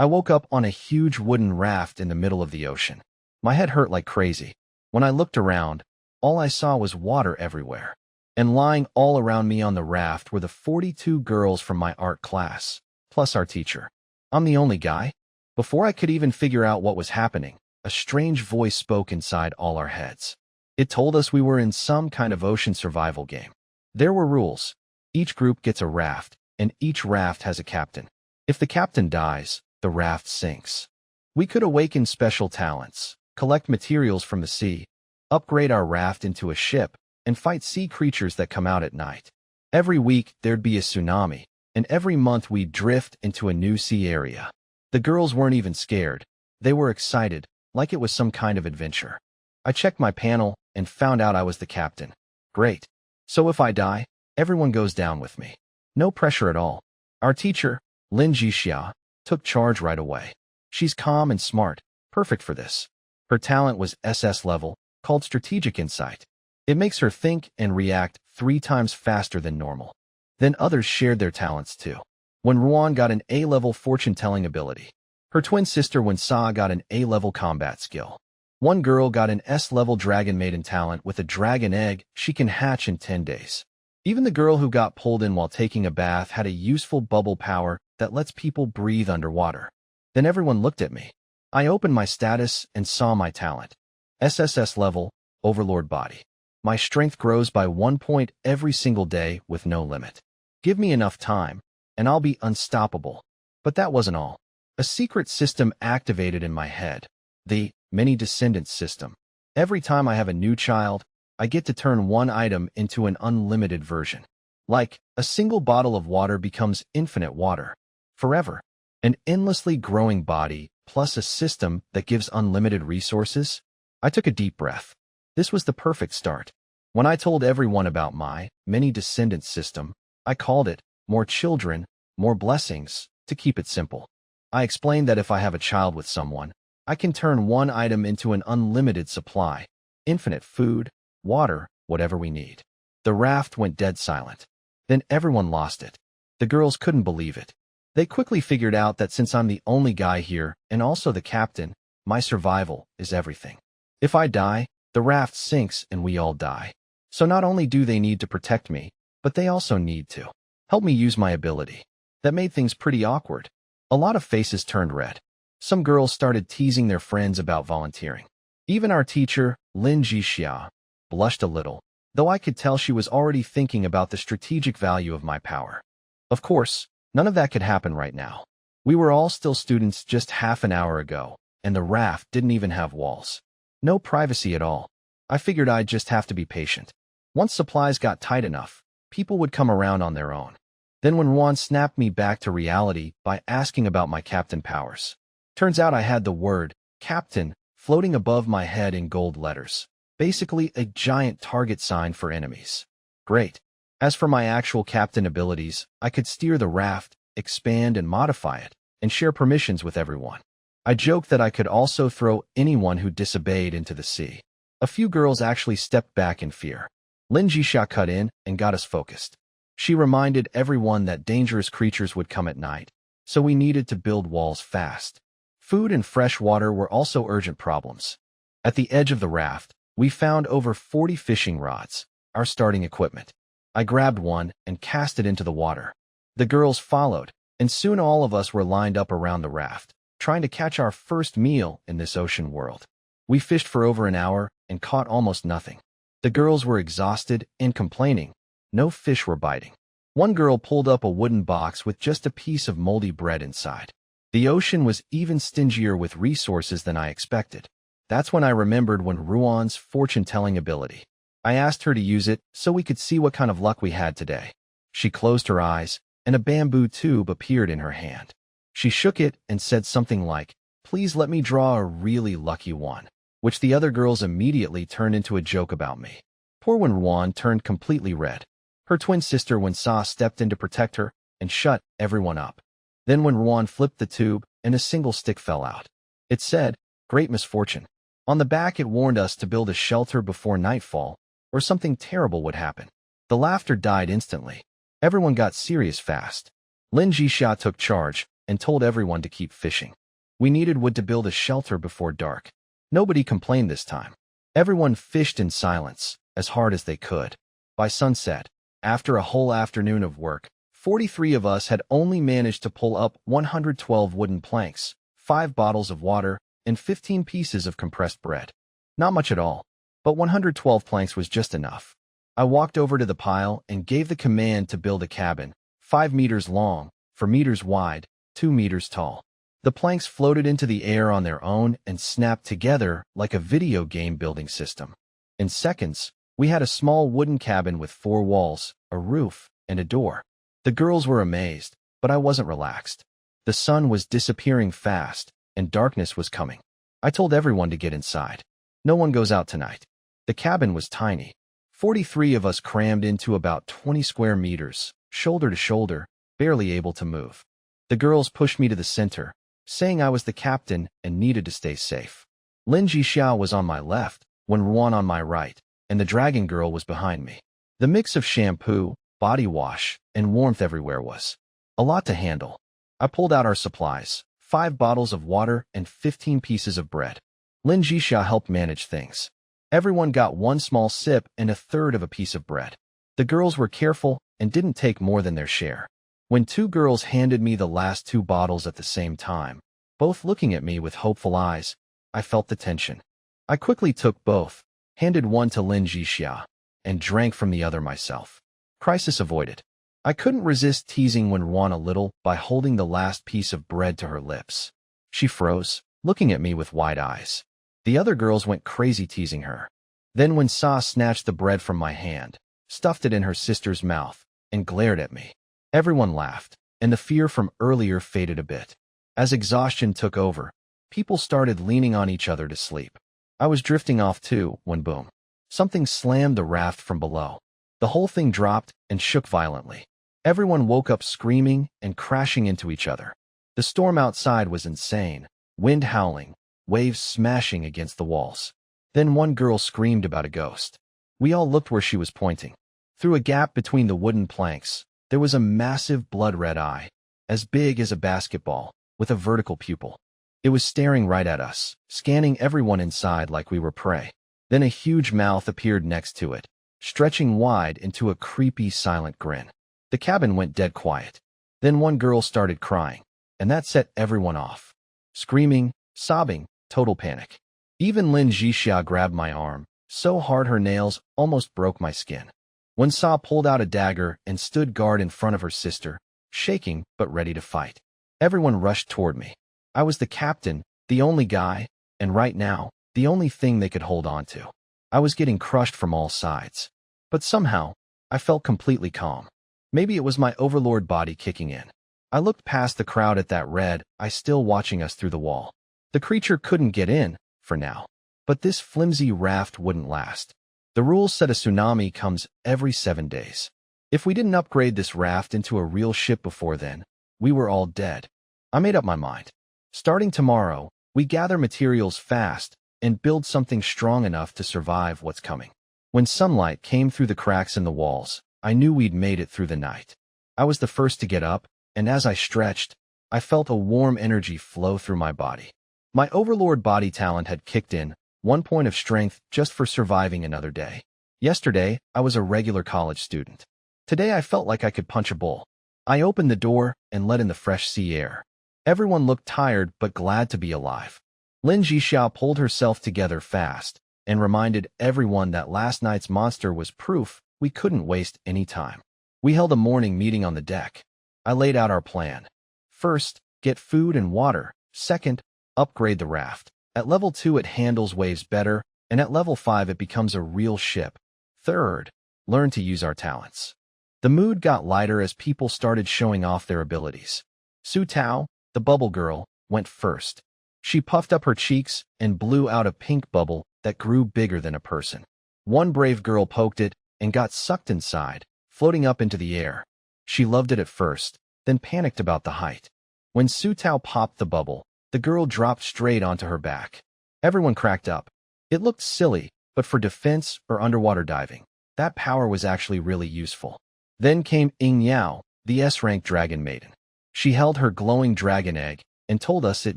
I woke up on a huge wooden raft in the middle of the ocean. My head hurt like crazy. When I looked around, all I saw was water everywhere. And lying all around me on the raft were the 42 girls from my art class, plus our teacher. I'm the only guy? Before I could even figure out what was happening, a strange voice spoke inside all our heads. It told us we were in some kind of ocean survival game. There were rules. Each group gets a raft, and each raft has a captain. If the captain dies, the raft sinks. We could awaken special talents, collect materials from the sea, upgrade our raft into a ship, and fight sea creatures that come out at night. Every week, there'd be a tsunami, and every month we'd drift into a new sea area. The girls weren't even scared. They were excited, like it was some kind of adventure. I checked my panel and found out I was the captain. Great. So if I die, everyone goes down with me. No pressure at all. Our teacher, Lin Jixia, took charge right away. She's calm and smart, perfect for this. Her talent was SS level, called strategic insight. It makes her think and react 3 times faster than normal. Then others shared their talents too. When Ruan got an A-level fortune-telling ability. Her twin sister Wensa got an A-level combat skill. One girl got an S-level dragon maiden talent with a dragon egg she can hatch in 10 days. Even the girl who got pulled in while taking a bath had a useful bubble power that lets people breathe underwater. Then everyone looked at me. I opened my status and saw my talent. SSS level, Overlord body. My strength grows by 1 point every single day with no limit. Give me enough time, and I'll be unstoppable. But that wasn't all. A secret system activated in my head. The Many Descendants system. Every time I have a new child, I get to turn one item into an unlimited version. Like, a single bottle of water becomes infinite water. Forever. An endlessly growing body, plus a system that gives unlimited resources. I took a deep breath. This was the perfect start. When I told everyone about my Many Descendants system, I called it More Children, More Blessings, to keep it simple. I explained that if I have a child with someone, I can turn one item into an unlimited supply, infinite food, water, whatever we need. The raft went dead silent. Then everyone lost it. The girls couldn't believe it. They quickly figured out that since I'm the only guy here and also the captain, my survival is everything. If I die, the raft sinks and we all die. So not only do they need to protect me, but they also need to help me use my ability. That made things pretty awkward. A lot of faces turned red. Some girls started teasing their friends about volunteering. Even our teacher, Lin Jixia, blushed a little, though I could tell she was already thinking about the strategic value of my power. Of course, none of that could happen right now. We were all still students just half an hour ago, and the raft didn't even have walls. No privacy at all. I figured I'd just have to be patient. Once supplies got tight enough, people would come around on their own. Then when Juan snapped me back to reality by asking about my captain powers. Turns out I had the word, captain, floating above my head in gold letters. Basically a giant target sign for enemies. Great. As for my actual captain abilities, I could steer the raft, expand and modify it, and share permissions with everyone. I joked that I could also throw anyone who disobeyed into the sea. A few girls actually stepped back in fear. Lin Jixia cut in and got us focused. She reminded everyone that dangerous creatures would come at night, so we needed to build walls fast. Food and fresh water were also urgent problems. At the edge of the raft, we found over 40 fishing rods, our starting equipment. I grabbed one and cast it into the water. The girls followed, and soon all of us were lined up around the raft, trying to catch our first meal in this ocean world. We fished for over an hour and caught almost nothing. The girls were exhausted and complaining. No fish were biting. One girl pulled up a wooden box with just a piece of moldy bread inside. The ocean was even stingier with resources than I expected. That's when I remembered Ruan's fortune-telling ability. I asked her to use it so we could see what kind of luck we had today. She closed her eyes, and a bamboo tube appeared in her hand. She shook it and said something like, "Please let me draw a really lucky one," which the other girls immediately turned into a joke about me. Poor Ruan turned completely red. Her twin sister Wensa stepped in to protect her and shut everyone up. Then when Ruan flipped the tube and a single stick fell out. It said, "Great misfortune." On the back it warned us to build a shelter before nightfall, or something terrible would happen. The laughter died instantly. Everyone got serious fast. Lin Jixia took charge, and told everyone to keep fishing. We needed wood to build a shelter before dark. Nobody complained this time. Everyone fished in silence, as hard as they could. By sunset, after a whole afternoon of work, 43 of us had only managed to pull up 112 wooden planks, 5 bottles of water, and 15 pieces of compressed bread. Not much at all, but 112 planks was just enough. I walked over to the pile and gave the command to build a cabin, 5 meters long, 4 meters wide, 2 meters tall. The planks floated into the air on their own and snapped together like a video game building system. In seconds, we had a small wooden cabin with 4 walls, a roof, and a door. The girls were amazed, but I wasn't relaxed. The sun was disappearing fast, and darkness was coming. I told everyone to get inside. No one goes out tonight. The cabin was tiny. 43 of us crammed into about 20 square meters, shoulder to shoulder, barely able to move. The girls pushed me to the center, saying I was the captain and needed to stay safe. Lin Jixia was on my left, Wen Ruan on my right, and the dragon girl was behind me. The mix of shampoo, body wash, and warmth everywhere was a lot to handle. I pulled out our supplies, 5 bottles of water and 15 pieces of bread. Lin Jixia helped manage things. Everyone got 1 small sip and 1/3 of a piece of bread. The girls were careful and didn't take more than their share. When 2 girls handed me the last 2 bottles at the same time, both looking at me with hopeful eyes, I felt the tension. I quickly took both, handed one to Lin Jixia, and drank from the other myself. Crisis avoided. I couldn't resist teasing Wen Ruan a little by holding the last piece of bread to her lips. She froze, looking at me with wide eyes. The other girls went crazy teasing her. Then Wen Sa snatched the bread from my hand, stuffed it in her sister's mouth, and glared at me. Everyone laughed, and the fear from earlier faded a bit. As exhaustion took over, people started leaning on each other to sleep. I was drifting off too, when boom. Something slammed the raft from below. The whole thing dropped and shook violently. Everyone woke up screaming and crashing into each other. The storm outside was insane, wind howling, waves smashing against the walls. Then one girl screamed about a ghost. We all looked where she was pointing. Through a gap between the wooden planks, there was a massive blood-red eye, as big as a basketball, with a vertical pupil. It was staring right at us, scanning everyone inside like we were prey. Then a huge mouth appeared next to it, stretching wide into a creepy, silent grin. The cabin went dead quiet. Then one girl started crying, and that set everyone off. Screaming, sobbing, total panic. Even Lin Jixia grabbed my arm, so hard her nails almost broke my skin. Wen Sa pulled out a dagger and stood guard in front of her sister, shaking but ready to fight. Everyone rushed toward me. I was the captain, the only guy, and right now, the only thing they could hold on to. I was getting crushed from all sides. But somehow, I felt completely calm. Maybe it was my overlord body kicking in. I looked past the crowd at that red eye still watching us through the wall. The creature couldn't get in, for now. But this flimsy raft wouldn't last. The rules said a tsunami comes every 7 days. If we didn't upgrade this raft into a real ship before then, we were all dead. I made up my mind. Starting tomorrow, we gather materials fast and build something strong enough to survive what's coming. When sunlight came through the cracks in the walls, I knew we'd made it through the night. I was the first to get up, and as I stretched, I felt a warm energy flow through my body. My overlord body talent had kicked in, 1 point of strength just for surviving another day. Yesterday, I was a regular college student. Today I felt like I could punch a bull. I opened the door and let in the fresh sea air. Everyone looked tired but glad to be alive. Lin Jixia pulled herself together fast and reminded everyone that last night's monster was proof we couldn't waste any time. We held a morning meeting on the deck. I laid out our plan. First, get food and water. Second, upgrade the raft. At level 2 it handles waves better, and at level 5 it becomes a real ship. Third, learn to use our talents. The mood got lighter as people started showing off their abilities. Su Tao, the bubble girl, went first. She puffed up her cheeks and blew out a pink bubble that grew bigger than a person. One brave girl poked it and got sucked inside, floating up into the air. She loved it at first, then panicked about the height. When Su Tao popped the bubble, the girl dropped straight onto her back. Everyone cracked up. It looked silly, but for defense or underwater diving, that power was actually really useful. Then came Ying Yao, the S-rank dragon maiden. She held her glowing dragon egg and told us it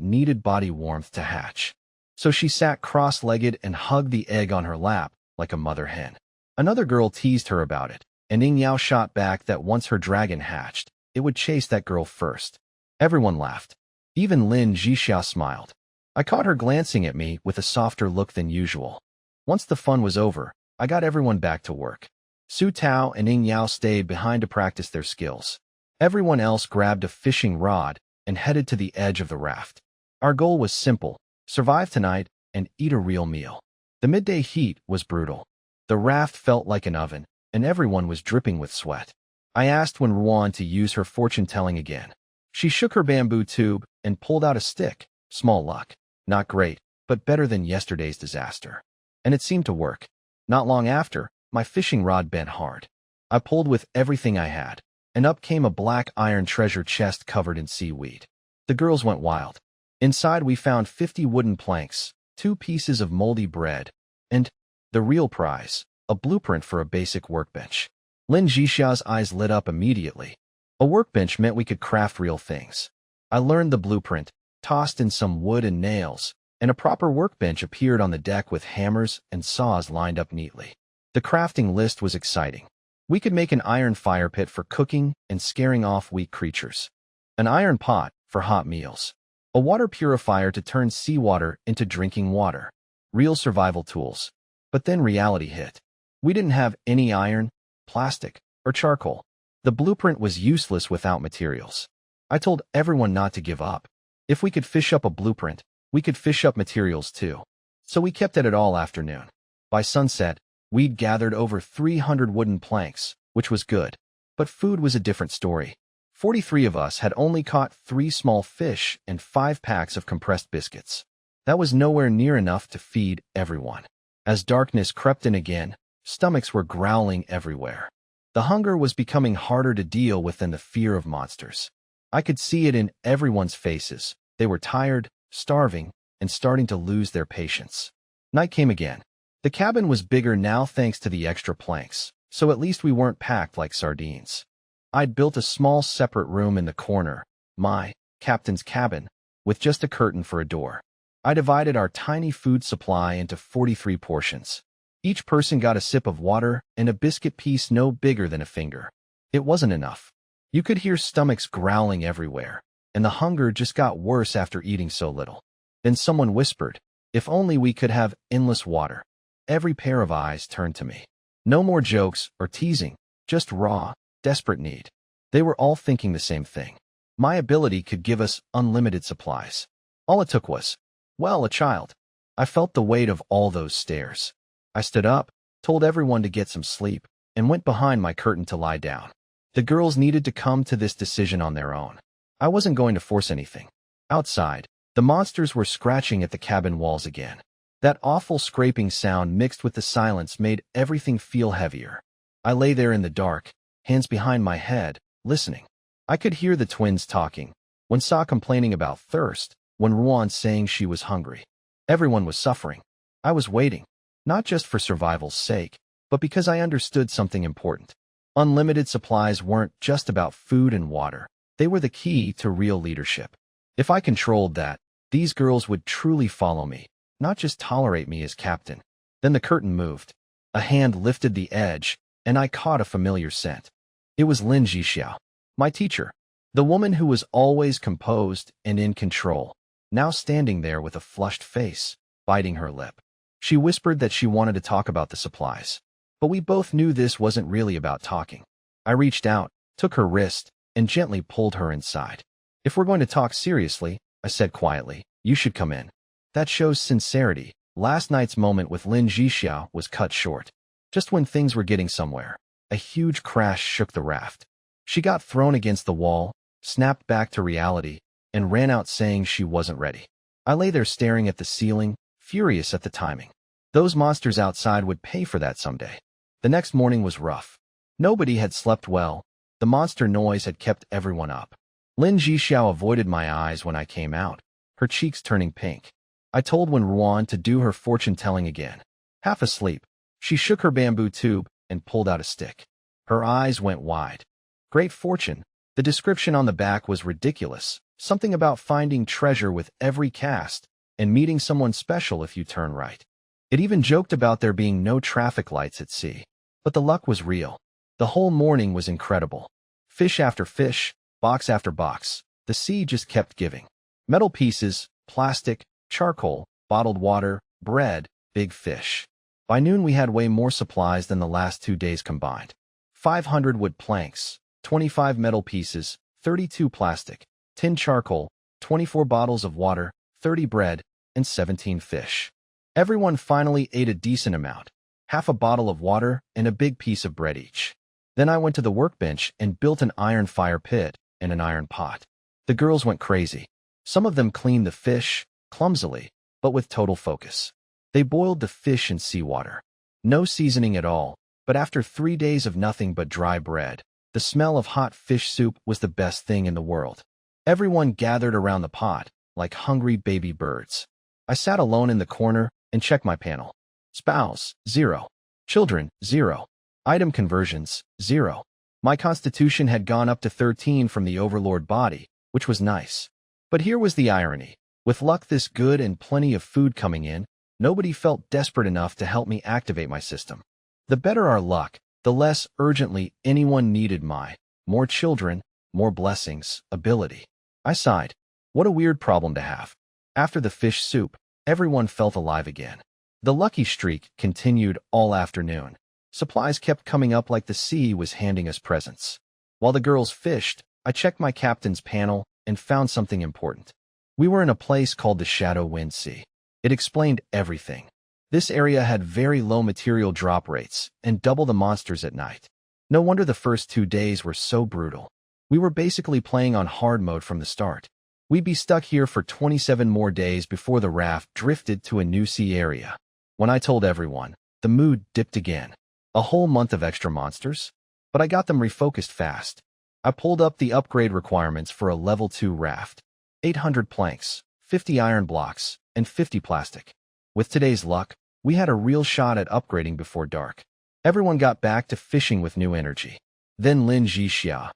needed body warmth to hatch. So she sat cross-legged and hugged the egg on her lap like a mother hen. Another girl teased her about it, and Ying Yao shot back that once her dragon hatched, it would chase that girl first. Everyone laughed. Even Lin Zhixiao smiled. I caught her glancing at me with a softer look than usual. Once the fun was over, I got everyone back to work. Su Tao and Ying Yao stayed behind to practice their skills. Everyone else grabbed a fishing rod and headed to the edge of the raft. Our goal was simple: survive tonight and eat a real meal. The midday heat was brutal. The raft felt like an oven, and everyone was dripping with sweat. I asked when Ruan to use her fortune-telling again. She shook her bamboo tube and pulled out a stick. Small luck. Not great, but better than yesterday's disaster. And it seemed to work. Not long after, my fishing rod bent hard. I pulled with everything I had, and up came a black iron treasure chest covered in seaweed. The girls went wild. Inside we found 50 wooden planks, 2 pieces of moldy bread, and the real prize, a blueprint for a basic workbench. Lin Zhixiao's eyes lit up immediately. A workbench meant we could craft real things. I learned the blueprint, tossed in some wood and nails, and a proper workbench appeared on the deck with hammers and saws lined up neatly. The crafting list was exciting. We could make an iron fire pit for cooking and scaring off weak creatures, an iron pot for hot meals, a water purifier to turn seawater into drinking water. Real survival tools. But then reality hit. We didn't have any iron, plastic, or charcoal. The blueprint was useless without materials. I told everyone not to give up. If we could fish up a blueprint, we could fish up materials too. So we kept at it all afternoon. By sunset, we'd gathered over 300 wooden planks, which was good. But food was a different story. 43 of us had only caught 3 small fish and 5 packs of compressed biscuits. That was nowhere near enough to feed everyone. As darkness crept in again, stomachs were growling everywhere. The hunger was becoming harder to deal with than the fear of monsters. I could see it in everyone's faces. They were tired, starving, and starting to lose their patience. Night came again. The cabin was bigger now thanks to the extra planks, so at least we weren't packed like sardines. I'd built a small separate room in the corner, my captain's cabin, with just a curtain for a door. I divided our tiny food supply into 43 portions. Each person got a sip of water and a biscuit piece no bigger than a finger. It wasn't enough. You could hear stomachs growling everywhere, and the hunger just got worse after eating so little. Then someone whispered, "If only we could have endless water." Every pair of eyes turned to me. No more jokes or teasing, just raw, desperate need. They were all thinking the same thing. My ability could give us unlimited supplies. All it took was, well, a child. I felt the weight of all those stares. I stood up, told everyone to get some sleep, and went behind my curtain to lie down. The girls needed to come to this decision on their own. I wasn't going to force anything. Outside, the monsters were scratching at the cabin walls again. That awful scraping sound mixed with the silence made everything feel heavier. I lay there in the dark, hands behind my head, listening. I could hear the twins talking, when Sa complaining about thirst, when Ruan saying she was hungry. Everyone was suffering. I was waiting, not just for survival's sake, but because I understood something important. Unlimited supplies weren't just about food and water. They were the key to real leadership. If I controlled that, these girls would truly follow me, not just tolerate me as captain. Then the curtain moved. A hand lifted the edge, and I caught a familiar scent. It was Lin Zhixiao, my teacher, the woman who was always composed and in control, now standing there with a flushed face, biting her lip. She whispered that she wanted to talk about the supplies. But we both knew this wasn't really about talking. I reached out, took her wrist, and gently pulled her inside. "If we're going to talk seriously," I said quietly, "you should come in." That shows sincerity. Last night's moment with Lin Zhixiao was cut short. Just when things were getting somewhere, a huge crash shook the raft. She got thrown against the wall, snapped back to reality, and ran out saying she wasn't ready. I lay there staring at the ceiling, furious at the timing. Those monsters outside would pay for that someday. The next morning was rough. Nobody had slept well. The monster noise had kept everyone up. Lin Zhixiao avoided my eyes when I came out, her cheeks turning pink. I told Wen Ruan to do her fortune-telling again. Half asleep, she shook her bamboo tube and pulled out a stick. Her eyes went wide. "Great fortune. The description on the back was ridiculous, something about finding treasure with every cast and meeting someone special if you turn right. It even joked about there being no traffic lights at sea. But the luck was real. The whole morning was incredible. Fish after fish, box after box. The sea just kept giving. Metal pieces, plastic, charcoal, bottled water, bread, big fish. By noon we had way more supplies than the last 2 days combined. 500 wood planks, 25 metal pieces, 32 plastic, 10 charcoal, 24 bottles of water, 30 bread, and 17 fish. Everyone finally ate a decent amount, half a bottle of water and a big piece of bread each. Then I went to the workbench and built an iron fire pit and an iron pot. The girls went crazy. Some of them cleaned the fish, clumsily, but with total focus. They boiled the fish in seawater. No seasoning at all, but after 3 days of nothing but dry bread, the smell of hot fish soup was the best thing in the world. Everyone gathered around the pot, like hungry baby birds. I sat alone in the corner and checked my panel. Spouse, 0. Children, 0. Item conversions, 0. My constitution had gone up to 13 from the overlord body, which was nice. But here was the irony. With luck this good and plenty of food coming in, nobody felt desperate enough to help me activate my system. The better our luck, the less urgently anyone needed my more children, more blessings ability. I sighed. What a weird problem to have. After the fish soup, everyone felt alive again. The lucky streak continued all afternoon. Supplies kept coming up like the sea was handing us presents. While the girls fished, I checked my captain's panel and found something important. We were in a place called the Shadow Wind Sea. It explained everything. This area had very low material drop rates and double the monsters at night. No wonder the first 2 days were so brutal. We were basically playing on hard mode from the start. We'd be stuck here for 27 more days before the raft drifted to a new sea area. When I told everyone, the mood dipped again. A whole month of extra monsters? But I got them refocused fast. I pulled up the upgrade requirements for a level 2 raft. 800 planks, 50 iron blocks, and 50 plastic. With today's luck, we had a real shot at upgrading before dark. Everyone got back to fishing with new energy. Then Lin Jixia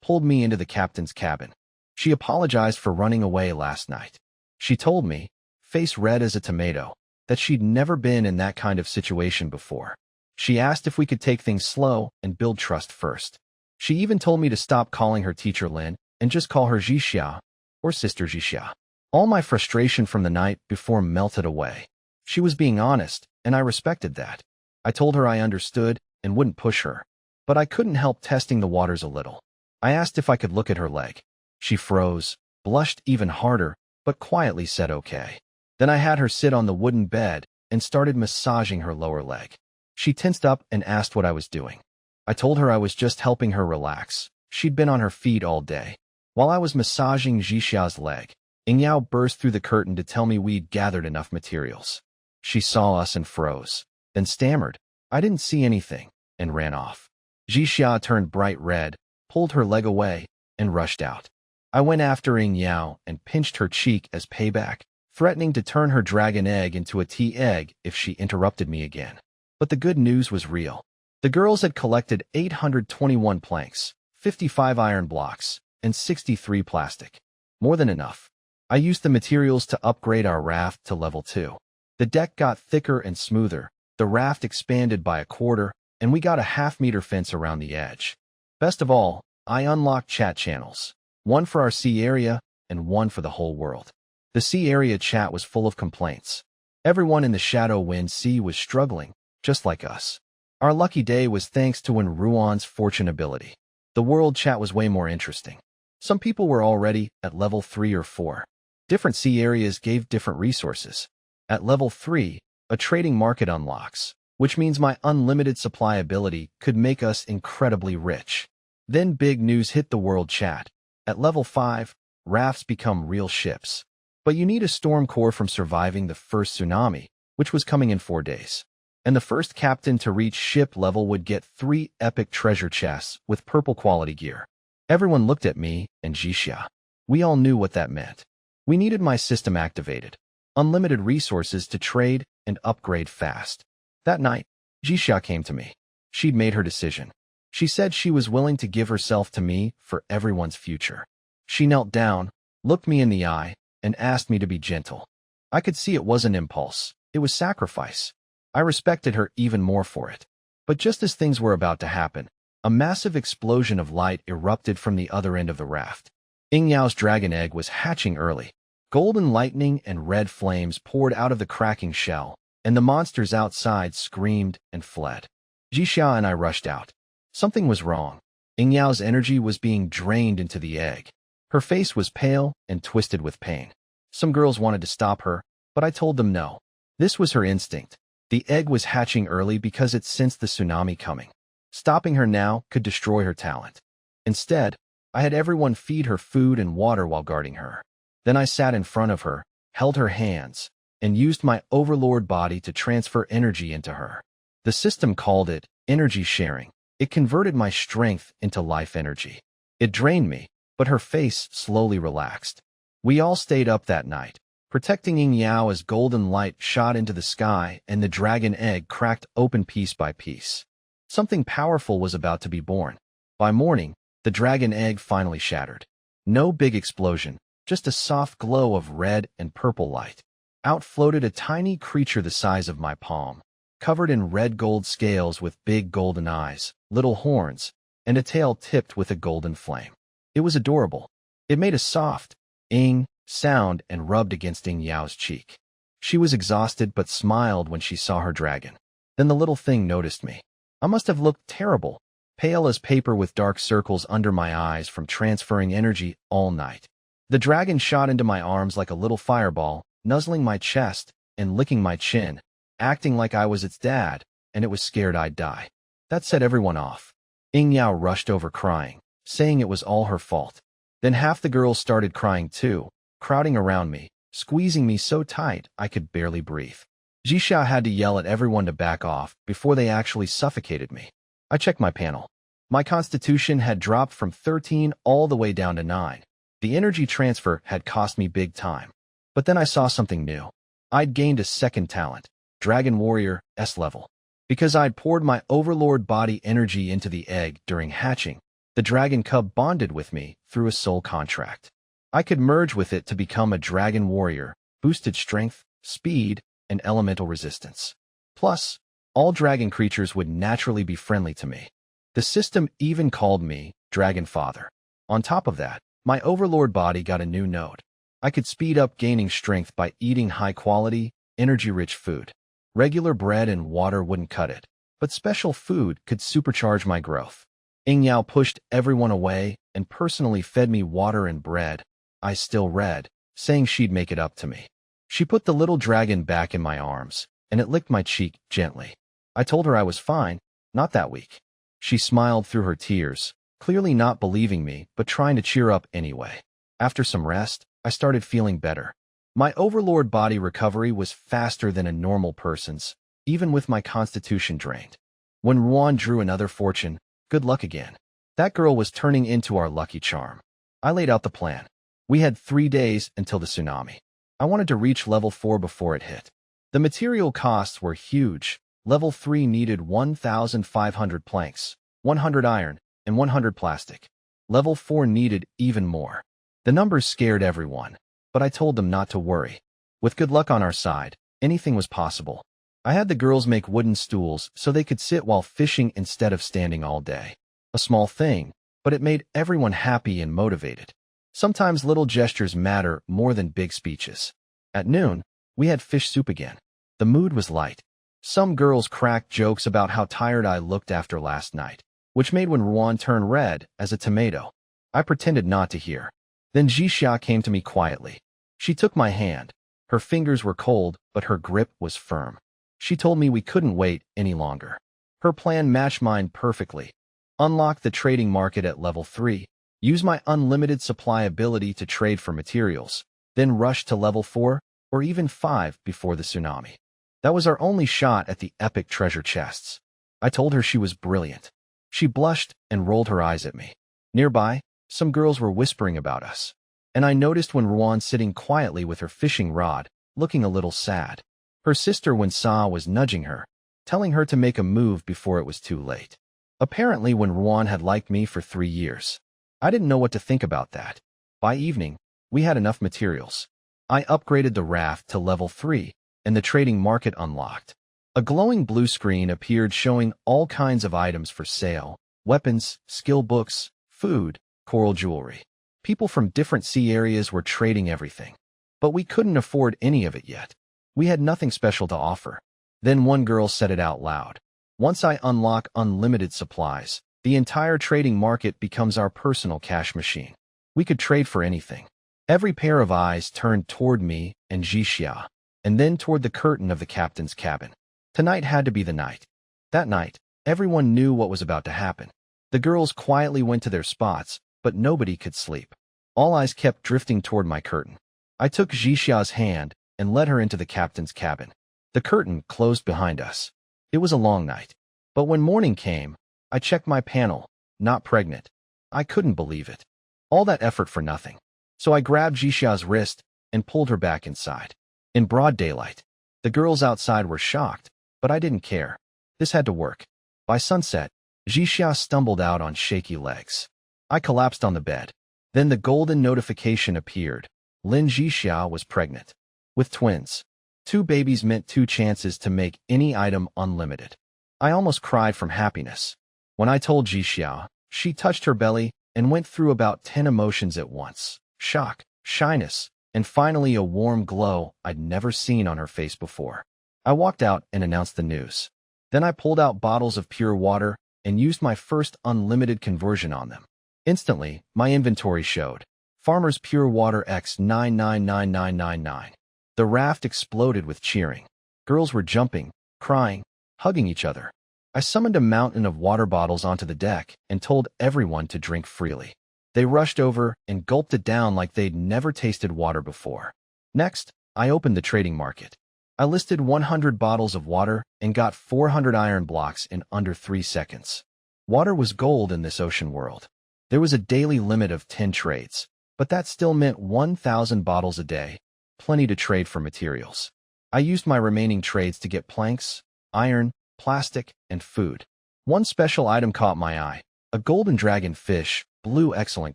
pulled me into the captain's cabin. She apologized for running away last night. She told me, face red as a tomato, that she'd never been in that kind of situation before. She asked if we could take things slow and build trust first. She even told me to stop calling her teacher Lin and just call her Jixia, or Sister Jixia. All my frustration from the night before melted away. She was being honest, and I respected that. I told her I understood and wouldn't push her. But I couldn't help testing the waters a little. I asked if I could look at her leg. She froze, blushed even harder, but quietly said okay. Then I had her sit on the wooden bed and started massaging her lower leg. She tensed up and asked what I was doing. I told her I was just helping her relax. She'd been on her feet all day. While I was massaging Jixia's leg, Yao burst through the curtain to tell me we'd gathered enough materials. She saw us and froze, then stammered, "I didn't see anything," and ran off. Jixia turned bright red, pulled her leg away, and rushed out. I went after Yao and pinched her cheek as payback, threatening to turn her dragon egg into a tea egg if she interrupted me again. But the good news was real. The girls had collected 821 planks, 55 iron blocks, and 63 plastic. More than enough. I used the materials to upgrade our raft to level 2. The deck got thicker and smoother, the raft expanded by a quarter, and we got a half-meter fence around the edge. Best of all, I unlocked chat channels. One for our sea area, and one for the whole world. The sea area chat was full of complaints. Everyone in the Shadow Wind Sea was struggling, just like us. Our lucky day was thanks to Ruan's fortune ability. The world chat was way more interesting. Some people were already at level 3 or 4. Different sea areas gave different resources. At level 3, a trading market unlocks, which means my unlimited supply ability could make us incredibly rich. Then big news hit the world chat. At level 5, rafts become real ships. But you need a storm core from surviving the first tsunami, which was coming in 4 days. And the first captain to reach ship level would get 3 epic treasure chests with purple quality gear. Everyone looked at me and Jixia. We all knew what that meant. We needed my system activated. Unlimited resources to trade and upgrade fast. That night, Jixia came to me. She'd made her decision. She said she was willing to give herself to me for everyone's future. She knelt down, looked me in the eye, and asked me to be gentle. I could see it wasn't impulse. It was sacrifice. I respected her even more for it. But just as things were about to happen, a massive explosion of light erupted from the other end of the raft. Ying Yao's dragon egg was hatching early. Golden lightning and red flames poured out of the cracking shell, and the monsters outside screamed and fled. Jixia and I rushed out. Something was wrong. Ying Yao's energy was being drained into the egg. Her face was pale and twisted with pain. Some girls wanted to stop her, but I told them no. This was her instinct. The egg was hatching early because it sensed the tsunami coming. Stopping her now could destroy her talent. Instead, I had everyone feed her food and water while guarding her. Then I sat in front of her, held her hands, and used my overlord body to transfer energy into her. The system called it energy sharing. It converted my strength into life energy. It drained me, but her face slowly relaxed. We all stayed up that night, protecting Ying Yao as golden light shot into the sky and the dragon egg cracked open piece by piece. Something powerful was about to be born. By morning, the dragon egg finally shattered. No big explosion, just a soft glow of red and purple light. Out floated a tiny creature the size of my palm, covered in red gold scales with big golden eyes, little horns, and a tail tipped with a golden flame. It was adorable. It made a soft ing sound and rubbed against Ying Yao's cheek. She was exhausted but smiled when she saw her dragon. Then the little thing noticed me. I must have looked terrible, pale as paper with dark circles under my eyes from transferring energy all night. The dragon shot into my arms like a little fireball, nuzzling my chest and licking my chin, acting like I was its dad, and it was scared I'd die. That set everyone off. Ying Yao rushed over crying, saying it was all her fault. Then half the girls started crying too, crowding around me, squeezing me so tight I could barely breathe. Jixia had to yell at everyone to back off before they actually suffocated me. I checked my panel. My constitution had dropped from 13 all the way down to 9. The energy transfer had cost me big time. But then I saw something new. I'd gained a second talent, Dragon Warrior S level. Because I'd poured my overlord body energy into the egg during hatching, the dragon cub bonded with me through a soul contract. I could merge with it to become a dragon warrior, boosted strength, speed, and elemental resistance. Plus, all dragon creatures would naturally be friendly to me. The system even called me Dragon Father. On top of that, my overlord body got a new node. I could speed up gaining strength by eating high-quality, energy-rich food. Regular bread and water wouldn't cut it, but special food could supercharge my growth. Ying Yao pushed everyone away and personally fed me water and bread. I still read, saying she'd make it up to me. She put the little dragon back in my arms, and it licked my cheek gently. I told her I was fine, not that weak. She smiled through her tears, clearly not believing me, but trying to cheer up anyway. After some rest, I started feeling better. My overlord body recovery was faster than a normal person's, even with my constitution drained. When Ruan drew another fortune, good luck again. That girl was turning into our lucky charm. I laid out the plan. We had 3 days until the tsunami. I wanted to reach level 4 before it hit. The material costs were huge. Level 3 needed 1,500 planks, 100 iron, and 100 plastic. Level 4 needed even more. The numbers scared everyone, but I told them not to worry. With good luck on our side, anything was possible. I had the girls make wooden stools so they could sit while fishing instead of standing all day. A small thing, but it made everyone happy and motivated. Sometimes little gestures matter more than big speeches. At noon, we had fish soup again. The mood was light. Some girls cracked jokes about how tired I looked after last night, which made Ruan turn red as a tomato. I pretended not to hear. Then Jixia came to me quietly. She took my hand. Her fingers were cold, but her grip was firm. She told me we couldn't wait any longer. Her plan matched mine perfectly. Unlock the trading market at level 3, use my unlimited supply ability to trade for materials, then rush to level 4 or even 5 before the tsunami. That was our only shot at the epic treasure chests. I told her she was brilliant. She blushed and rolled her eyes at me. Nearby, some girls were whispering about us, and I noticed Ruan sitting quietly with her fishing rod, looking a little sad. Her sister Wensa was nudging her, telling her to make a move before it was too late. Apparently when Ruan had liked me for 3 years. I didn't know what to think about that. By evening, we had enough materials. I upgraded the raft to level 3, and the trading market unlocked. A glowing blue screen appeared showing all kinds of items for sale: weapons, skill books, food, coral jewelry. People from different sea areas were trading everything. But we couldn't afford any of it yet. We had nothing special to offer. Then one girl said it out loud. Once I unlock unlimited supplies, the entire trading market becomes our personal cash machine. We could trade for anything. Every pair of eyes turned toward me and Jixia, and then toward the curtain of the captain's cabin. Tonight had to be the night. That night, everyone knew what was about to happen. The girls quietly went to their spots, but nobody could sleep. All eyes kept drifting toward my curtain. I took Jixia's hand and led her into the captain's cabin. The curtain closed behind us. It was a long night. But when morning came, I checked my panel. Not pregnant. I couldn't believe it. All that effort for nothing. So I grabbed Jixia's wrist and pulled her back inside. In broad daylight. The girls outside were shocked, but I didn't care. This had to work. By sunset, Jixia stumbled out on shaky legs. I collapsed on the bed. Then the golden notification appeared. Lin Jixia was pregnant. With twins. 2 babies meant 2 chances to make any item unlimited. I almost cried from happiness. When I told Jixia, she touched her belly and went through about 10 emotions at once. Shock, shyness, and finally a warm glow I'd never seen on her face before. I walked out and announced the news. Then I pulled out bottles of pure water and used my first unlimited conversion on them. Instantly, my inventory showed. Farmer's Pure Water X 999999. The raft exploded with cheering. Girls were jumping, crying, hugging each other. I summoned a mountain of water bottles onto the deck and told everyone to drink freely. They rushed over and gulped it down like they'd never tasted water before. Next, I opened the trading market. I listed 100 bottles of water and got 400 iron blocks in under 3 seconds. Water was gold in this ocean world. There was a daily limit of 10 trades, but that still meant 1,000 bottles a day, plenty to trade for materials. I used my remaining trades to get planks, iron, plastic, and food. One special item caught my eye: a golden dragon fish, blue excellent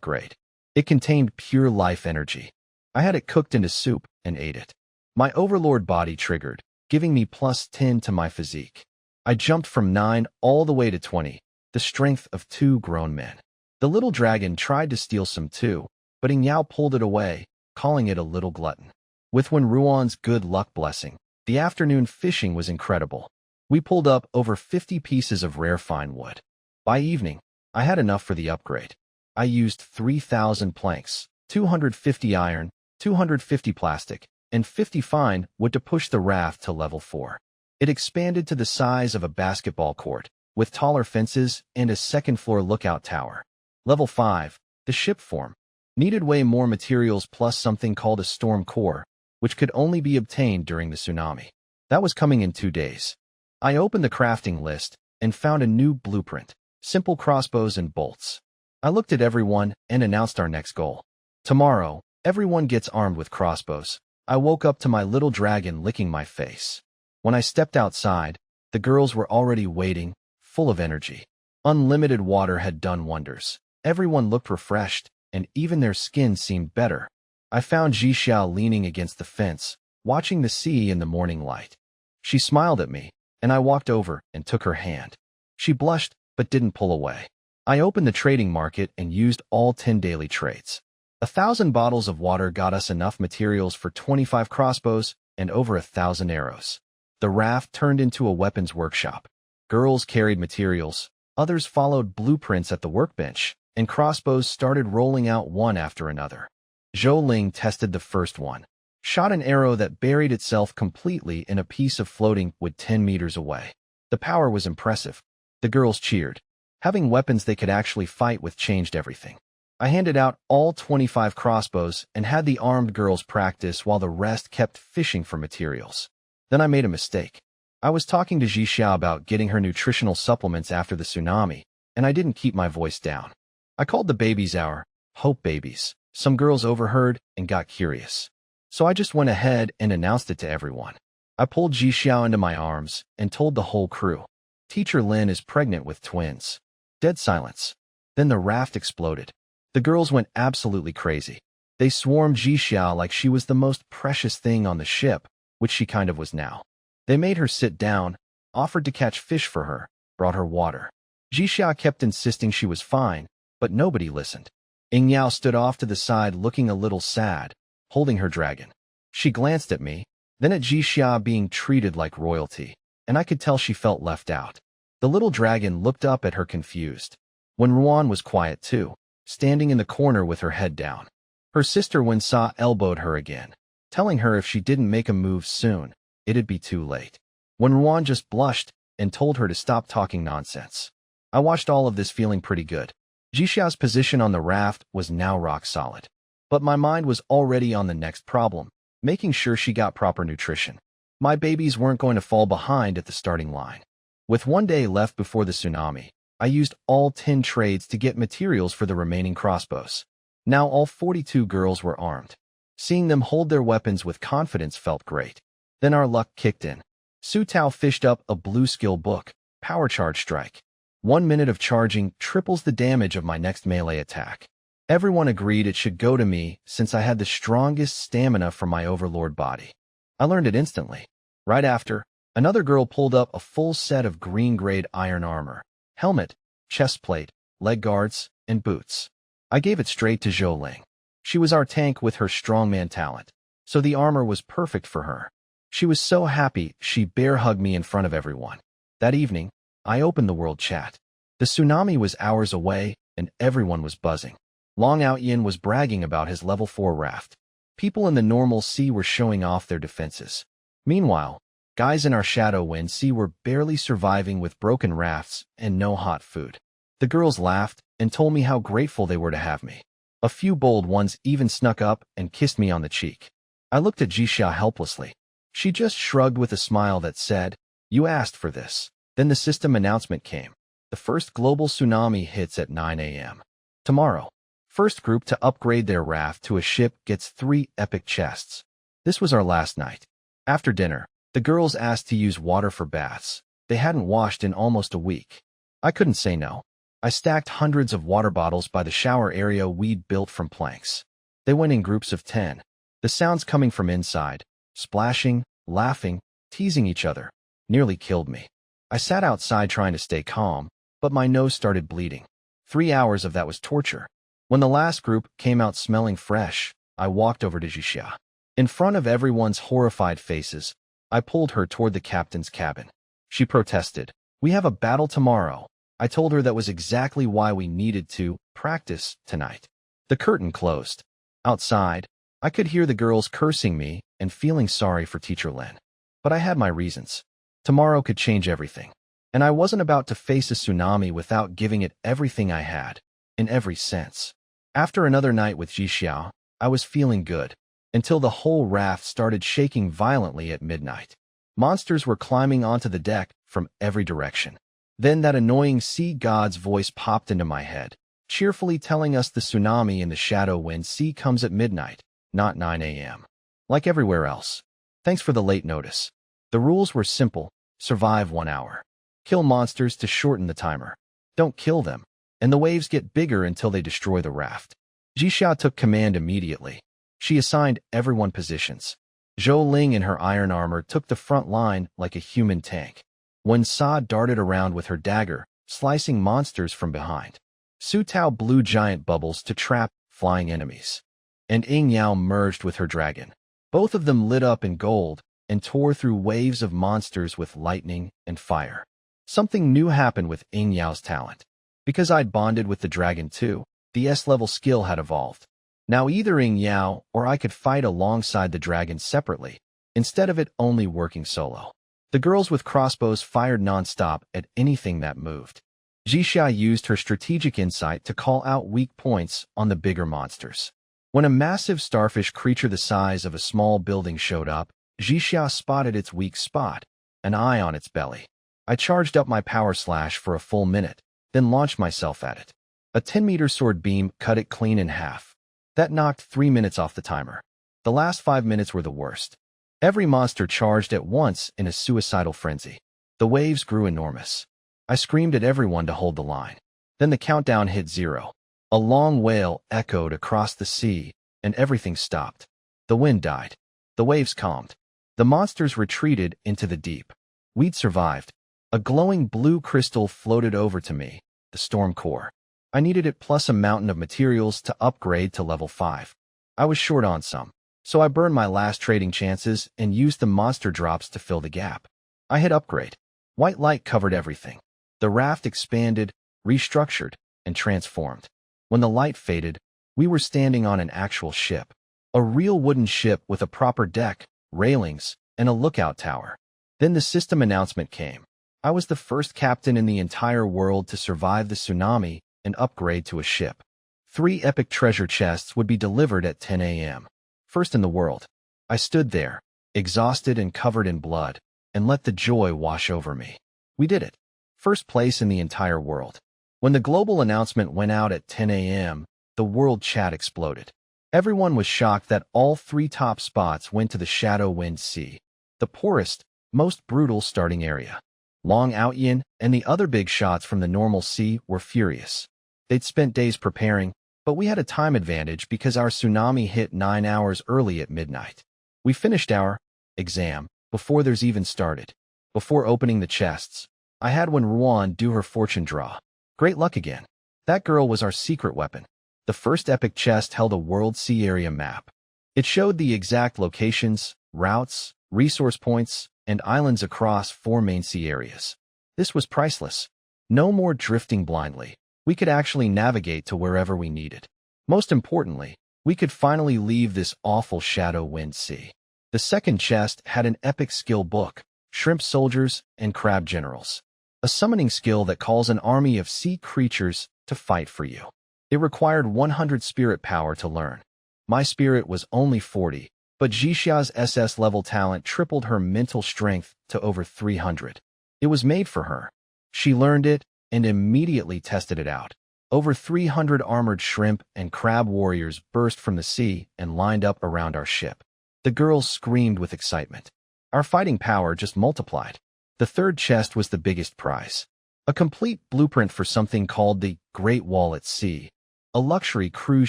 grade. It contained pure life energy. I had it cooked into soup and ate it. My overlord body triggered, giving me +10 to my physique. I jumped from 9 all the way to 20, the strength of 2 grown men. The little dragon tried to steal some too, but Yao pulled it away, calling it a little glutton. With Ruan's good luck blessing, the afternoon fishing was incredible. We pulled up over 50 pieces of rare fine wood. By evening, I had enough for the upgrade. I used 3,000 planks, 250 iron, 250 plastic, and 50 fine wood to push the raft to level 4. It expanded to the size of a basketball court, with taller fences and a second-floor lookout tower. Level 5, the ship form, needed way more materials plus something called a storm core, which could only be obtained during the tsunami. That was coming in 2 days. I opened the crafting list and found a new blueprint: simple crossbows and bolts. I looked at everyone and announced our next goal. Tomorrow, everyone gets armed with crossbows. I woke up to my little dragon licking my face. When I stepped outside, the girls were already waiting, full of energy. Unlimited water had done wonders. Everyone looked refreshed, and even their skin seemed better. I found Jixia leaning against the fence, watching the sea in the morning light. She smiled at me, and I walked over and took her hand. She blushed, but didn't pull away. I opened the trading market and used all 10 daily trades. 1,000 bottles of water got us enough materials for 25 crossbows and over 1,000 arrows. The raft turned into a weapons workshop. Girls carried materials, others followed blueprints at the workbench, and crossbows started rolling out one after another. Zhou Ling tested the first one, shot an arrow that buried itself completely in a piece of floating wood 10 meters away. The power was impressive. The girls cheered. Having weapons they could actually fight with changed everything. I handed out all 25 crossbows and had the armed girls practice while the rest kept fishing for materials. Then I made a mistake. I was talking to Jixia about getting her nutritional supplements after the tsunami, and I didn't keep my voice down. I called the babies our hope babies. Some girls overheard and got curious. So I just went ahead and announced it to everyone. I pulled Jixia into my arms and told the whole crew. Teacher Lin is pregnant with twins. Dead silence. Then the raft exploded. The girls went absolutely crazy. They swarmed Jixiao like she was the most precious thing on the ship, which she kind of was now. They made her sit down, offered to catch fish for her, brought her water. Jixiao kept insisting she was fine, but nobody listened. Ying Yao stood off to the side looking a little sad, holding her dragon. She glanced at me, then at Jixiao being treated like royalty, and I could tell she felt left out. The little dragon looked up at her confused. Wen Ruan was quiet too, standing in the corner with her head down. Her sister Wen Sa elbowed her again, telling her if she didn't make a move soon, it'd be too late. Wen Ruan just blushed and told her to stop talking nonsense. I watched all of this feeling pretty good. Jixiao's position on the raft was now rock solid. But my mind was already on the next problem, making sure she got proper nutrition. My babies weren't going to fall behind at the starting line. With 1 day left before the tsunami, I used all 10 trades to get materials for the remaining crossbows. Now all 42 girls were armed. Seeing them hold their weapons with confidence felt great. Then our luck kicked in. Su Tao fished up a blue skill book, Power Charge Strike. 1 minute of charging triples the damage of my next melee attack. Everyone agreed it should go to me since I had the strongest stamina from my overlord body. I learned it instantly. Right after, another girl pulled up a full set of green-grade iron armor, helmet, chest plate, leg guards, and boots. I gave it straight to Zhou Ling. She was our tank with her strongman talent, so the armor was perfect for her. She was so happy she bear hugged me in front of everyone. That evening, I opened the world chat. The tsunami was hours away, and everyone was buzzing. Long Out Yin was bragging about his level 4 raft. People in the normal sea were showing off their defenses. Meanwhile, guys in our Shadow Wind Sea were barely surviving with broken rafts and no hot food. The girls laughed and told me how grateful they were to have me. A few bold ones even snuck up and kissed me on the cheek. I looked at Jixia helplessly. She just shrugged with a smile that said, "You asked for this." Then the system announcement came. The first global tsunami hits at 9 a.m. tomorrow. First group to upgrade their raft to a ship gets 3 epic chests. This was our last night. After dinner, the girls asked to use water for baths. They hadn't washed in almost a week. I couldn't say no. I stacked hundreds of water bottles by the shower area we'd built from planks. They went in groups of 10. The sounds coming from inside, splashing, laughing, teasing each other, nearly killed me. I sat outside trying to stay calm, but my nose started bleeding. 3 hours of that was torture. When the last group came out smelling fresh, I walked over to Jixia. In front of everyone's horrified faces, I pulled her toward the captain's cabin. She protested. "We have a battle tomorrow." I told her that was exactly why we needed to practice tonight. The curtain closed. Outside, I could hear the girls cursing me and feeling sorry for Teacher Lin. But I had my reasons. Tomorrow could change everything. And I wasn't about to face a tsunami without giving it everything I had, in every sense. After another night with Jixiao, I was feeling good, until the whole raft started shaking violently at midnight. Monsters were climbing onto the deck from every direction. Then that annoying sea god's voice popped into my head, cheerfully telling us the tsunami in the Shadow Wind Sea comes at midnight, not 9 a.m. Like everywhere else. Thanks for the late notice. The rules were simple: survive 1 hour. Kill monsters to shorten the timer. Don't kill them, and the waves get bigger until they destroy the raft. Jixia took command immediately. She assigned everyone positions. Zhou Ling in her iron armor took the front line like a human tank. Wen Sa darted around with her dagger, slicing monsters from behind. Su Tao blew giant bubbles to trap flying enemies. And Ying Yao merged with her dragon. Both of them lit up in gold and tore through waves of monsters with lightning and fire. Something new happened with Ying Yao's talent. Because I'd bonded with the dragon too, the S-level skill had evolved. Now either Ying Yao or I could fight alongside the dragon separately, instead of it only working solo. The girls with crossbows fired non-stop at anything that moved. Jixia used her strategic insight to call out weak points on the bigger monsters. When a massive starfish creature the size of a small building showed up, Jixia spotted its weak spot, an eye on its belly. I charged up my power slash for a full minute, then launched myself at it. A 10-meter sword beam cut it clean in half. That knocked 3 minutes off the timer. The last 5 minutes were the worst. Every monster charged at once in a suicidal frenzy. The waves grew enormous. I screamed at everyone to hold the line. Then the countdown hit 0. A long wail echoed across the sea, and everything stopped. The wind died. The waves calmed. The monsters retreated into the deep. We'd survived. A glowing blue crystal floated over to me, the storm core. I needed it plus a mountain of materials to upgrade to level 5. I was short on some, so I burned my last trading chances and used the monster drops to fill the gap. I hit upgrade. White light covered everything. The raft expanded, restructured, and transformed. When the light faded, we were standing on an actual ship. A real wooden ship with a proper deck, railings, and a lookout tower. Then the system announcement came. I was the first captain in the entire world to survive the tsunami and upgrade to a ship. 3 epic treasure chests would be delivered at 10 a.m. First in the world. I stood there, exhausted and covered in blood, and let the joy wash over me. We did it. First place in the entire world. When the global announcement went out at 10 a.m., the world chat exploded. Everyone was shocked that all 3 top spots went to the Shadow Wind Sea, the poorest, most brutal starting area. Long Outyin and the other big shots from the normal sea were furious. They'd spent days preparing, but we had a time advantage because our tsunami hit 9 hours early at midnight. We finished our exam before theirs even started. Before opening the chests, I had when Ruan do her fortune draw. Great luck again. That girl was our secret weapon. The first epic chest held a world sea area map. It showed the exact locations, routes, resource points, and islands across 4 main sea areas. This was priceless. No more drifting blindly. We could actually navigate to wherever we needed. Most importantly, we could finally leave this awful Shadow Wind Sea. The second chest had an epic skill book, shrimp soldiers, and crab generals. A summoning skill that calls an army of sea creatures to fight for you. It required 100 spirit power to learn. My spirit was only 40, but Jixia's SS level talent tripled her mental strength to over 300. It was made for her. She learned it and immediately tested it out. Over 300 armored shrimp and crab warriors burst from the sea and lined up around our ship. The girls screamed with excitement. Our fighting power just multiplied. The third chest was the biggest prize. A complete blueprint for something called the Great Wall at Sea, a luxury cruise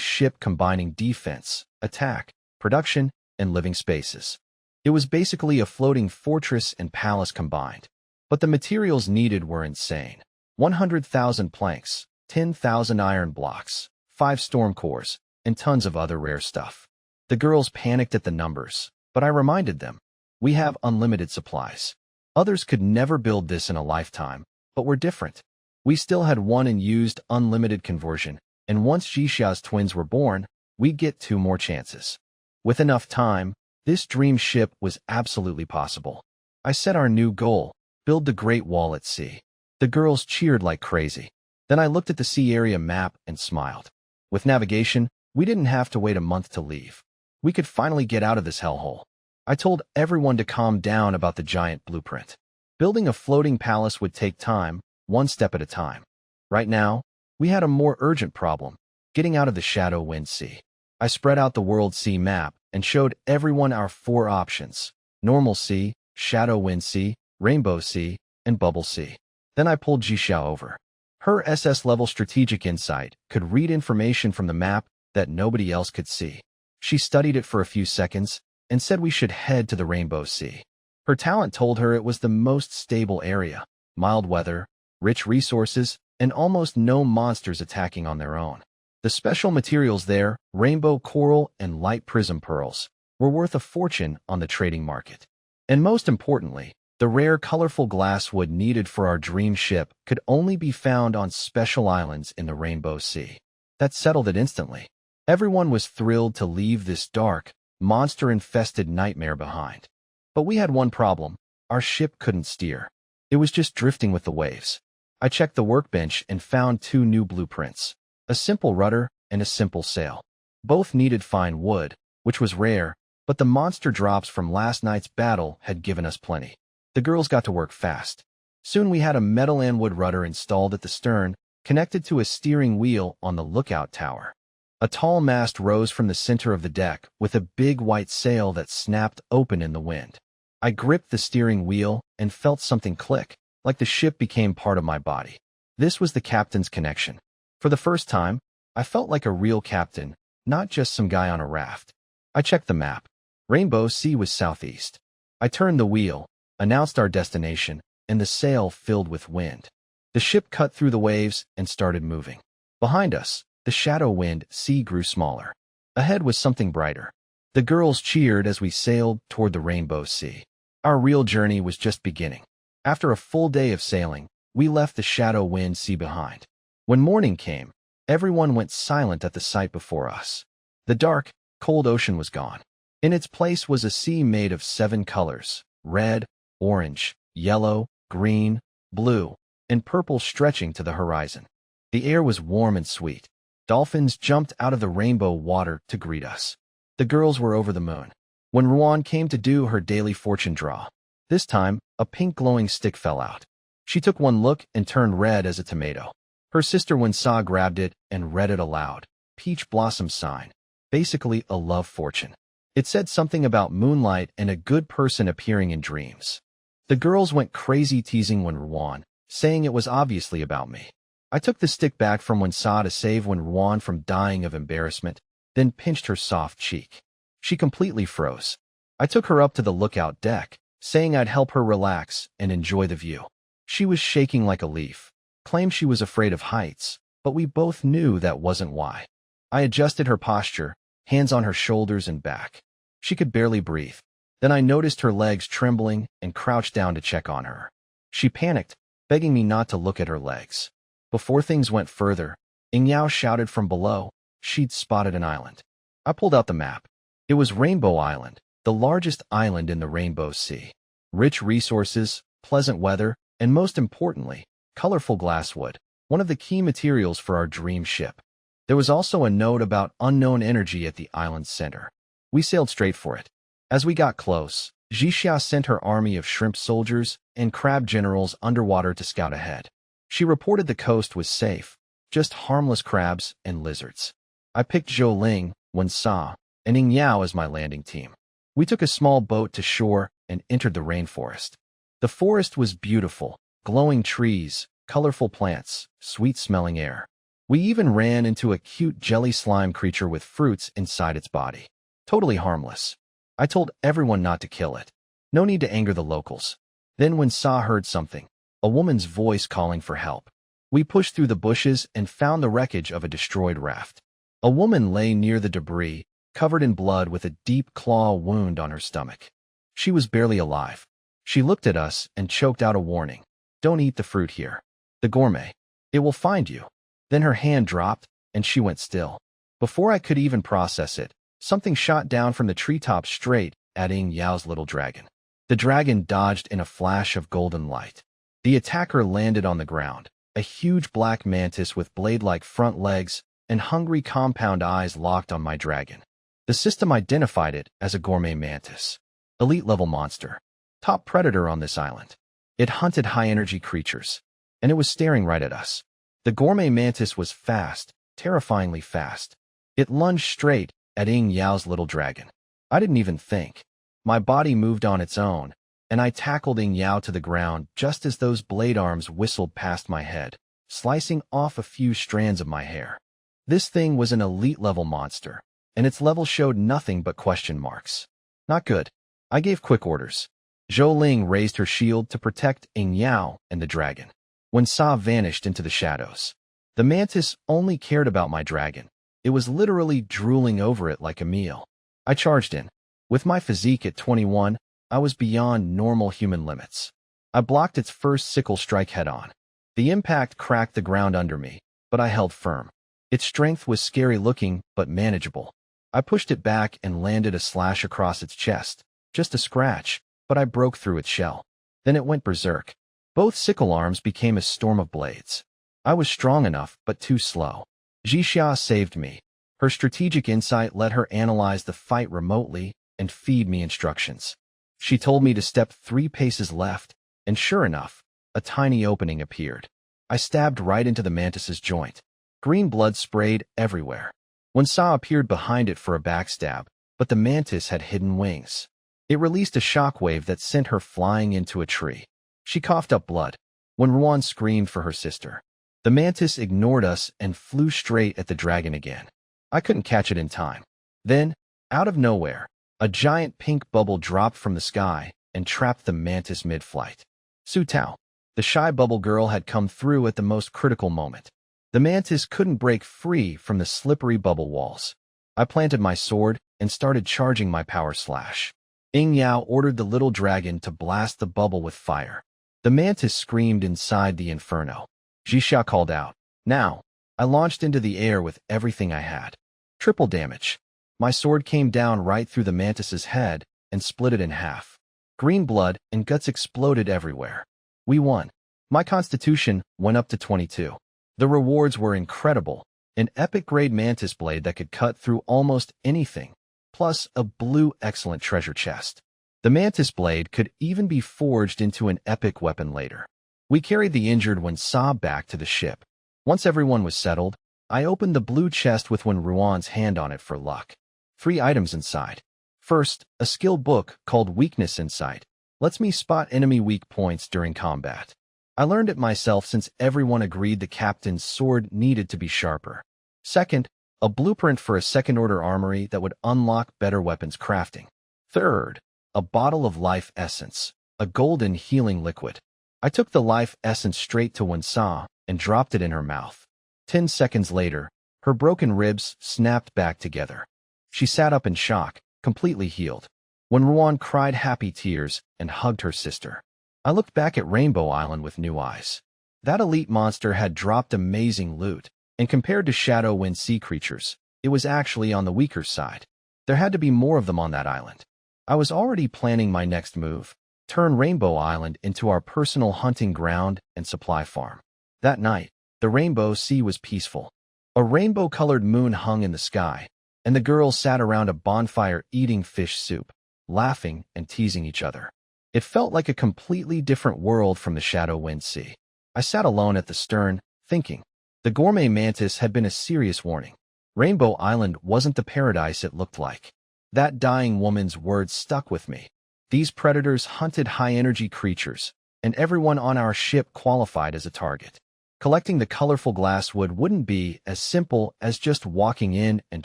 ship combining defense, attack, production, and living spaces. It was basically a floating fortress and palace combined. But the materials needed were insane. 100,000 planks, 10,000 iron blocks, 5 storm cores, and tons of other rare stuff. The girls panicked at the numbers, but I reminded them, we have unlimited supplies. Others could never build this in a lifetime, but we're different. We still had one and used unlimited conversion, and once Jixia's twins were born, we'd get 2 more chances. With enough time, this dream ship was absolutely possible. I set our new goal, build the Great Wall at Sea. The girls cheered like crazy. Then I looked at the sea area map and smiled. With navigation, we didn't have to wait a month to leave. We could finally get out of this hellhole. I told everyone to calm down about the giant blueprint. Building a floating palace would take time, 1 step at a time. Right now, we had a more urgent problem, getting out of the Shadow Wind Sea. I spread out the World Sea map and showed everyone our 4 options: Normal Sea, Shadow Wind Sea, Rainbow Sea, and Bubble Sea. Then I pulled Jixia over. Her SS-level strategic insight could read information from the map that nobody else could see. She studied it for a few seconds and said we should head to the Rainbow Sea. Her talent told her it was the most stable area, mild weather, rich resources, and almost no monsters attacking on their own. The special materials there, rainbow coral and light prism pearls, were worth a fortune on the trading market. And most importantly, the rare colorful glasswood needed for our dream ship could only be found on special islands in the Rainbow Sea. That settled it instantly. Everyone was thrilled to leave this dark, monster-infested nightmare behind. But we had one problem. Our ship couldn't steer. It was just drifting with the waves. I checked the workbench and found 2 new blueprints, a simple rudder and a simple sail. Both needed fine wood, which was rare, but the monster drops from last night's battle had given us plenty. The girls got to work fast. Soon we had a metal and wood rudder installed at the stern, connected to a steering wheel on the lookout tower. A tall mast rose from the center of the deck with a big white sail that snapped open in the wind. I gripped the steering wheel and felt something click, like the ship became part of my body. This was the captain's connection. For the first time, I felt like a real captain, not just some guy on a raft. I checked the map. Rainbow Sea was southeast. I turned the wheel, announced our destination, and the sail filled with wind. The ship cut through the waves and started moving. Behind us, the shadow wind sea grew smaller. Ahead was something brighter. The girls cheered as we sailed toward the Rainbow Sea. Our real journey was just beginning. After a full day of sailing, we left the shadow wind sea behind. When morning came, everyone went silent at the sight before us. The dark, cold ocean was gone. In its place was a sea made of 7 colors: red, orange, yellow, green, blue, and purple stretching to the horizon. The air was warm and sweet. Dolphins jumped out of the rainbow water to greet us. The girls were over the moon. When Ruan came to do her daily fortune draw, this time, a pink glowing stick fell out. She took one look and turned red as a tomato. Her sister Wensa grabbed it and read it aloud. Peach blossom sign. Basically a love fortune. It said something about moonlight and a good person appearing in dreams. The girls went crazy teasing Ruan, saying it was obviously about me. I took the stick back from Wensa to save Ruan from dying of embarrassment, then pinched her soft cheek. She completely froze. I took her up to the lookout deck, saying I'd help her relax and enjoy the view. She was shaking like a leaf, claimed she was afraid of heights, but we both knew that wasn't why. I adjusted her posture, hands on her shoulders and back. She could barely breathe. Then I noticed her legs trembling and crouched down to check on her. She panicked, begging me not to look at her legs. Before things went further, Yao shouted from below, she'd spotted an island. I pulled out the map. It was Rainbow Island, the largest island in the Rainbow Sea. Rich resources, pleasant weather, and most importantly, colorful glasswood, one of the key materials for our dream ship. There was also a note about unknown energy at the island's center. We sailed straight for it. As we got close, Jixia sent her army of shrimp soldiers and crab generals underwater to scout ahead. She reported the coast was safe, just harmless crabs and lizards. I picked Zhou Ling, Wensa, and Ying Yao as my landing team. We took a small boat to shore and entered the rainforest. The forest was beautiful, glowing trees, colorful plants, sweet-smelling air. We even ran into a cute jelly slime creature with fruits inside its body. Totally harmless. I told everyone not to kill it. No need to anger the locals. Then Wensa heard something, a woman's voice calling for help. We pushed through the bushes and found the wreckage of a destroyed raft. A woman lay near the debris, covered in blood with a deep claw wound on her stomach. She was barely alive. She looked at us and choked out a warning. Don't eat the fruit here. The gourmet. It will find you. Then her hand dropped, and she went still. Before I could even process it, something shot down from the treetops straight at Ying Yao's little dragon. The dragon dodged in a flash of golden light. The attacker landed on the ground, a huge black mantis with blade-like front legs and hungry compound eyes locked on my dragon. The system identified it as a gourmet mantis. Elite-level monster. Top predator on this island. It hunted high-energy creatures, and it was staring right at us. The gourmet mantis was fast, terrifyingly fast. It lunged straight at Ying Yao's little dragon. I didn't even think. My body moved on its own, and I tackled Ying Yao to the ground just as those blade arms whistled past my head, slicing off a few strands of my hair. This thing was an elite-level monster, and its level showed nothing but question marks. Not good. I gave quick orders. Zhou Ling raised her shield to protect Ying Yao and the dragon. Wensa vanished into the shadows. The mantis only cared about my dragon. It was literally drooling over it like a meal. I charged in. With my physique at 21, I was beyond normal human limits. I blocked its first sickle strike head-on. The impact cracked the ground under me, but I held firm. Its strength was scary-looking, but manageable. I pushed it back and landed a slash across its chest. Just a scratch, but I broke through its shell. Then it went berserk. Both sickle arms became a storm of blades. I was strong enough, but too slow. Jixia saved me. Her strategic insight let her analyze the fight remotely and feed me instructions. She told me to step 3 paces left, and sure enough, a tiny opening appeared. I stabbed right into the mantis's joint. Green blood sprayed everywhere. Wensa appeared behind it for a backstab, but the mantis had hidden wings. It released a shockwave that sent her flying into a tree. She coughed up blood. When Ruan screamed for her sister. The mantis ignored us and flew straight at the dragon again. I couldn't catch it in time. Then, out of nowhere, a giant pink bubble dropped from the sky and trapped the mantis mid-flight. Su Tao, the shy bubble girl, had come through at the most critical moment. The mantis couldn't break free from the slippery bubble walls. I planted my sword and started charging my power slash. Ying Yao ordered the little dragon to blast the bubble with fire. The mantis screamed inside the inferno. Jixia called out, "Now!" I launched into the air with everything I had. Triple damage. My sword came down right through the mantis's head and split it in half. Green blood and guts exploded everywhere. We won. My constitution went up to 22. The rewards were incredible. An epic-grade mantis blade that could cut through almost anything, plus a blue excellent treasure chest. The mantis blade could even be forged into an epic weapon later. We carried the injured Wensa back to the ship. Once everyone was settled, I opened the blue chest with Ruan's hand on it for luck. 3 items inside. First, a skill book called Weakness Insight. Lets me spot enemy weak points during combat. I learned it myself since everyone agreed the captain's sword needed to be sharper. Second, a blueprint for a second-order armory that would unlock better weapons crafting. Third, a bottle of life essence, a golden healing liquid. I took the life essence straight to Wensa and dropped it in her mouth. 10 seconds later, her broken ribs snapped back together. She sat up in shock, completely healed. Ruan cried happy tears and hugged her sister. I looked back at Rainbow Island with new eyes. That elite monster had dropped amazing loot, and compared to Shadow Wind sea creatures, it was actually on the weaker side. There had to be more of them on that island. I was already planning my next move, turn Rainbow Island into our personal hunting ground and supply farm. That night, the Rainbow Sea was peaceful. A rainbow-colored moon hung in the sky, and the girls sat around a bonfire eating fish soup, laughing and teasing each other. It felt like a completely different world from the Shadow Wind Sea. I sat alone at the stern, thinking. The gourmet mantis had been a serious warning. Rainbow Island wasn't the paradise it looked like. That dying woman's words stuck with me. These predators hunted high-energy creatures, and everyone on our ship qualified as a target. Collecting the colorful glasswood wouldn't be as simple as just walking in and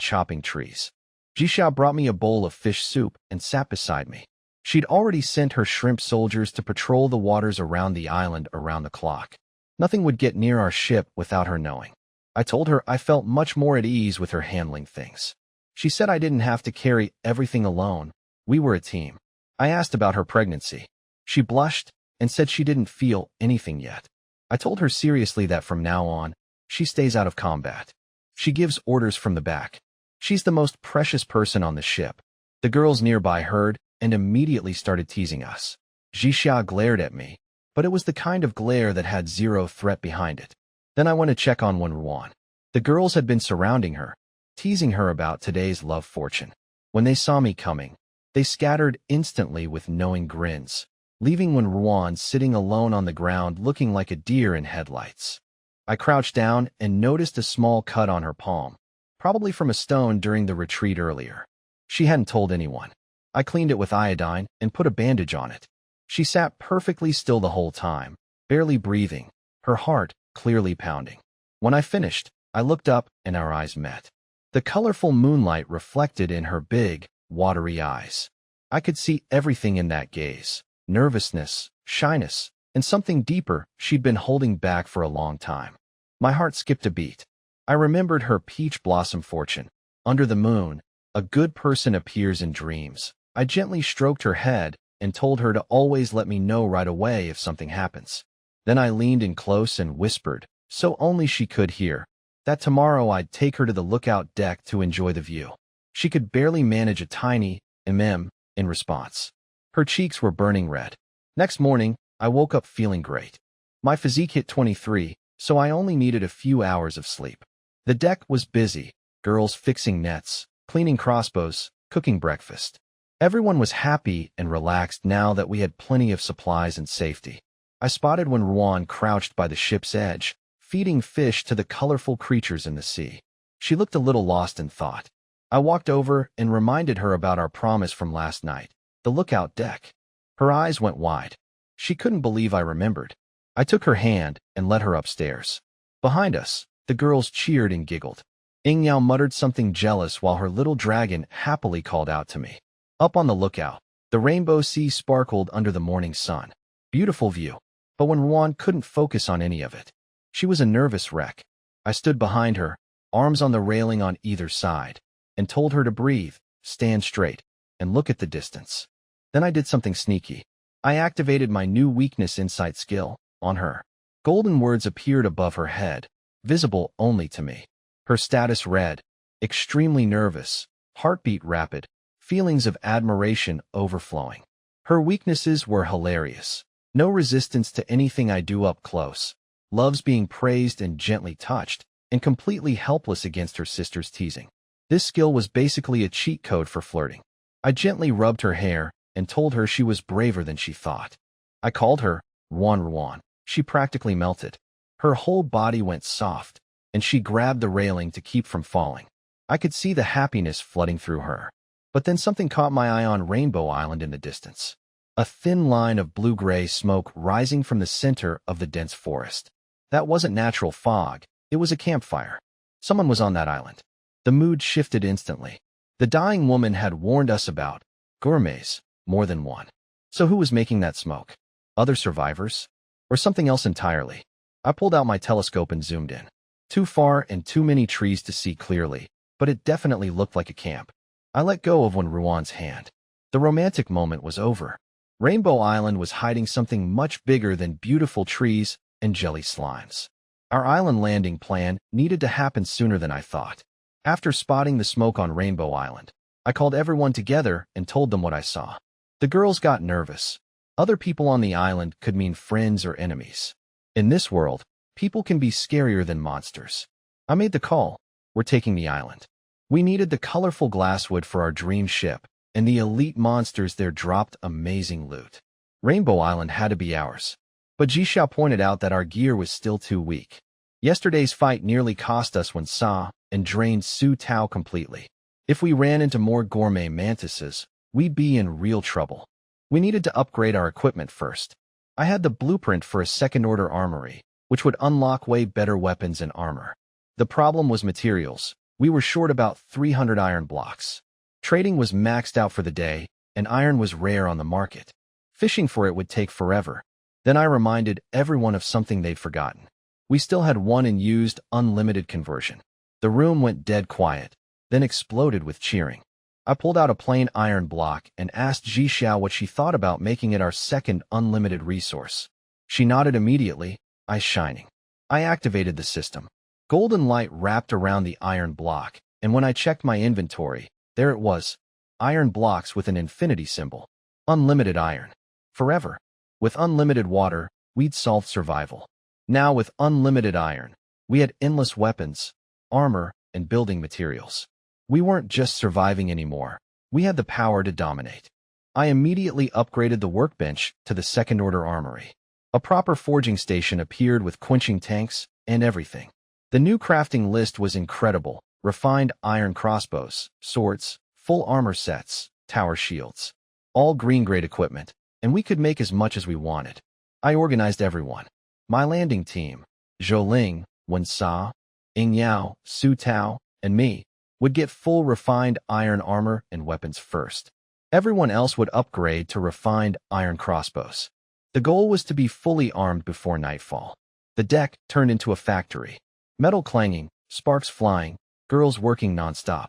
chopping trees. Jixia brought me a bowl of fish soup and sat beside me. She'd already sent her shrimp soldiers to patrol the waters around the island around the clock. Nothing would get near our ship without her knowing. I told her I felt much more at ease with her handling things. She said I didn't have to carry everything alone. We were a team. I asked about her pregnancy. She blushed and said she didn't feel anything yet. I told her seriously that from now on, she stays out of combat. She gives orders from the back. She's the most precious person on the ship. The girls nearby heard and immediately started teasing us. Jixia glared at me, but it was the kind of glare that had zero threat behind it. Then I went to check on Ruan. The girls had been surrounding her, teasing her about today's love fortune. When they saw me coming, they scattered instantly with knowing grins, leaving Ruan sitting alone on the ground looking like a deer in headlights. I crouched down and noticed a small cut on her palm, probably from a stone during the retreat earlier. She hadn't told anyone. I cleaned it with iodine and put a bandage on it. She sat perfectly still the whole time, barely breathing, her heart clearly pounding. When I finished, I looked up and our eyes met. The colorful moonlight reflected in her big, watery eyes. I could see everything in that gaze: nervousness, shyness, and something deeper she'd been holding back for a long time. My heart skipped a beat. I remembered her peach blossom fortune. Under the moon, a good person appears in dreams. I gently stroked her head and told her to always let me know right away if something happens. Then I leaned in close and whispered, so only she could hear, that tomorrow I'd take her to the lookout deck to enjoy the view. She could barely manage a tiny mm in response. Her cheeks were burning red. Next morning, I woke up feeling great. My physique hit 23, so I only needed a few hours of sleep. The deck was busy, girls fixing nets, cleaning crossbows, cooking breakfast. Everyone was happy and relaxed now that we had plenty of supplies and safety. I spotted Ruan crouched by the ship's edge, feeding fish to the colorful creatures in the sea. She looked a little lost in thought. I walked over and reminded her about our promise from last night, the lookout deck. Her eyes went wide. She couldn't believe I remembered. I took her hand and led her upstairs. Behind us, the girls cheered and giggled. Ying Yao muttered something jealous while her little dragon happily called out to me. Up on the lookout, the rainbow sea sparkled under the morning sun. Beautiful view. But when Ruan couldn't focus on any of it, she was a nervous wreck. I stood behind her, arms on the railing on either side, and told her to breathe, stand straight, and look at the distance. Then I did something sneaky. I activated my new weakness insight skill on her. Golden words appeared above her head, visible only to me. Her status read, extremely nervous, heartbeat rapid, feelings of admiration overflowing. Her weaknesses were hilarious. No resistance to anything I do up close. Loves being praised and gently touched, and completely helpless against her sister's teasing. This skill was basically a cheat code for flirting. I gently rubbed her hair and told her she was braver than she thought. I called her Ruan. She practically melted. Her whole body went soft, and she grabbed the railing to keep from falling. I could see the happiness flooding through her. But then something caught my eye on Rainbow Island in the distance. A thin line of blue-gray smoke rising from the center of the dense forest. That wasn't natural fog, it was a campfire. Someone was on that island. The mood shifted instantly. The dying woman had warned us about gourmets, more than one. So who was making that smoke? Other survivors? Or something else entirely? I pulled out my telescope and zoomed in. Too far and too many trees to see clearly, but it definitely looked like a camp. I let go of Ruan's hand. The romantic moment was over. Rainbow Island was hiding something much bigger than beautiful trees and jelly slimes. Our island landing plan needed to happen sooner than I thought. After spotting the smoke on Rainbow Island, I called everyone together and told them what I saw. The girls got nervous. Other people on the island could mean friends or enemies. In this world, people can be scarier than monsters. I made the call. We're taking the island. We needed the colorful glasswood for our dream ship, and the elite monsters there dropped amazing loot. Rainbow Island had to be ours. But Jishao pointed out that our gear was still too weak. Yesterday's fight nearly cost us when Sa and drained Su Tao completely. If we ran into more gourmet mantises, we'd be in real trouble. We needed to upgrade our equipment first. I had the blueprint for a second-order armory, which would unlock way better weapons and armor. The problem was materials. We were short about 300 iron blocks. Trading was maxed out for the day, and iron was rare on the market. Fishing for it would take forever. Then I reminded everyone of something they'd forgotten. We still had one and used unlimited conversion. The room went dead quiet, then exploded with cheering. I pulled out a plain iron block and asked Jishao what she thought about making it our second unlimited resource. She nodded immediately, eyes shining. I activated the system. Golden light wrapped around the iron block, and when I checked my inventory, there it was. Iron blocks with an infinity symbol. Unlimited iron. Forever. With unlimited water, we'd solved survival. Now with unlimited iron, we had endless weapons, armor, and building materials. We weren't just surviving anymore. We had the power to dominate. I immediately upgraded the workbench to the second-order armory. A proper forging station appeared with quenching tanks and everything. The new crafting list was incredible. Refined iron crossbows, swords, full armor sets, tower shields. All green-grade equipment, and we could make as much as we wanted. I organized everyone. My landing team, Zhou Ling, Wen Sa, Ying Yao, Su Tao, and me, would get full refined iron armor and weapons first. Everyone else would upgrade to refined iron crossbows. The goal was to be fully armed before nightfall. The deck turned into a factory. Metal clanging, sparks flying, girls working nonstop.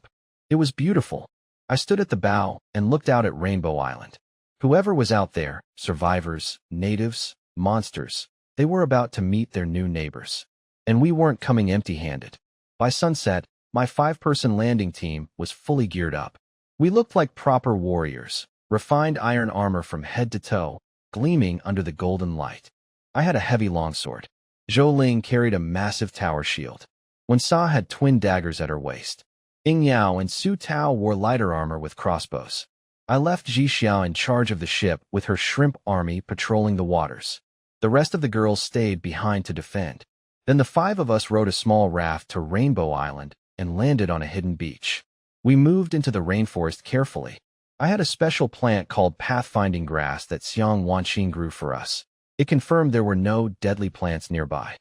It was beautiful. I stood at the bow and looked out at Rainbow Island. Whoever was out there, survivors, natives, monsters, they were about to meet their new neighbors. And we weren't coming empty-handed. By sunset, my 5-person landing team was fully geared up. We looked like proper warriors, refined iron armor from head to toe, gleaming under the golden light. I had a heavy longsword. Zhou Ling carried a massive tower shield. Wen Sa had twin daggers at her waist. Ying Yao and Su Tao wore lighter armor with crossbows. I left Jishao in charge of the ship with her shrimp army patrolling the waters. The rest of the girls stayed behind to defend. Then the 5 of us rowed a small raft to Rainbow Island and landed on a hidden beach. We moved into the rainforest carefully. I had a special plant called pathfinding grass that Xiang Wanqing grew for us. It confirmed there were no deadly plants nearby.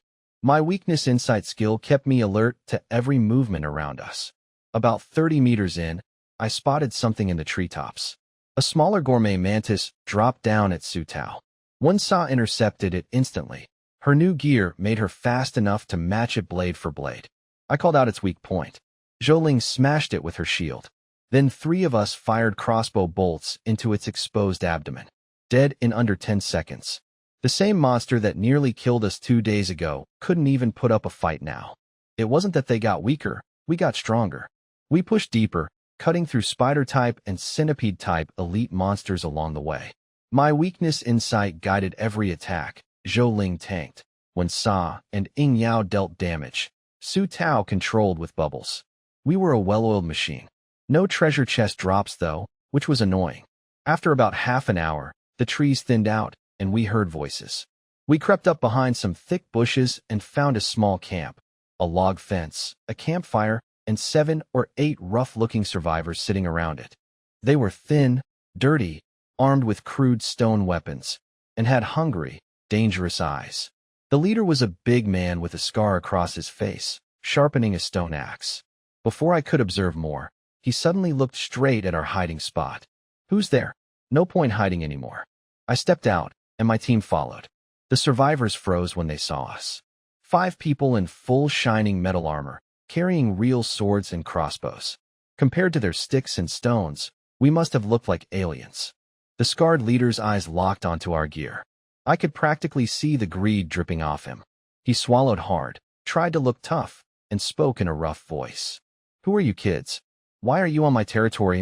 My weakness insight skill kept me alert to every movement around us. About 30 meters in, I spotted something in the treetops. A smaller gourmet mantis dropped down at Su Tao. One Sa intercepted it instantly. Her new gear made her fast enough to match it blade for blade. I called out its weak point. Zhou smashed it with her shield. Then 3 of us fired crossbow bolts into its exposed abdomen. Dead in under 10 seconds. The same monster that nearly killed us 2 days ago couldn't even put up a fight now. It wasn't that they got weaker, we got stronger. We pushed deeper, cutting through spider-type and centipede-type elite monsters along the way. My weakness insight guided every attack. Zhou tanked. When Sa and Ying Yao dealt damage, Su Tao controlled with bubbles. We were a well-oiled machine. No treasure chest drops though, which was annoying. After about half an hour, the trees thinned out, and we heard voices. We crept up behind some thick bushes and found a small camp. A log fence, a campfire, and 7 or 8 rough-looking survivors sitting around it. They were thin, dirty, armed with crude stone weapons, and had hungry, dangerous eyes. The leader was a big man with a scar across his face, sharpening a stone axe. Before I could observe more, he suddenly looked straight at our hiding spot. Who's there? No point hiding anymore. I stepped out, and my team followed. The survivors froze when they saw us. 5 people in full shining metal armor, carrying real swords and crossbows. Compared to their sticks and stones, we must have looked like aliens. The scarred leader's eyes locked onto our gear. I could practically see the greed dripping off him. He swallowed hard, tried to look tough, and spoke in a rough voice. Who are you kids? Why are you on my territory,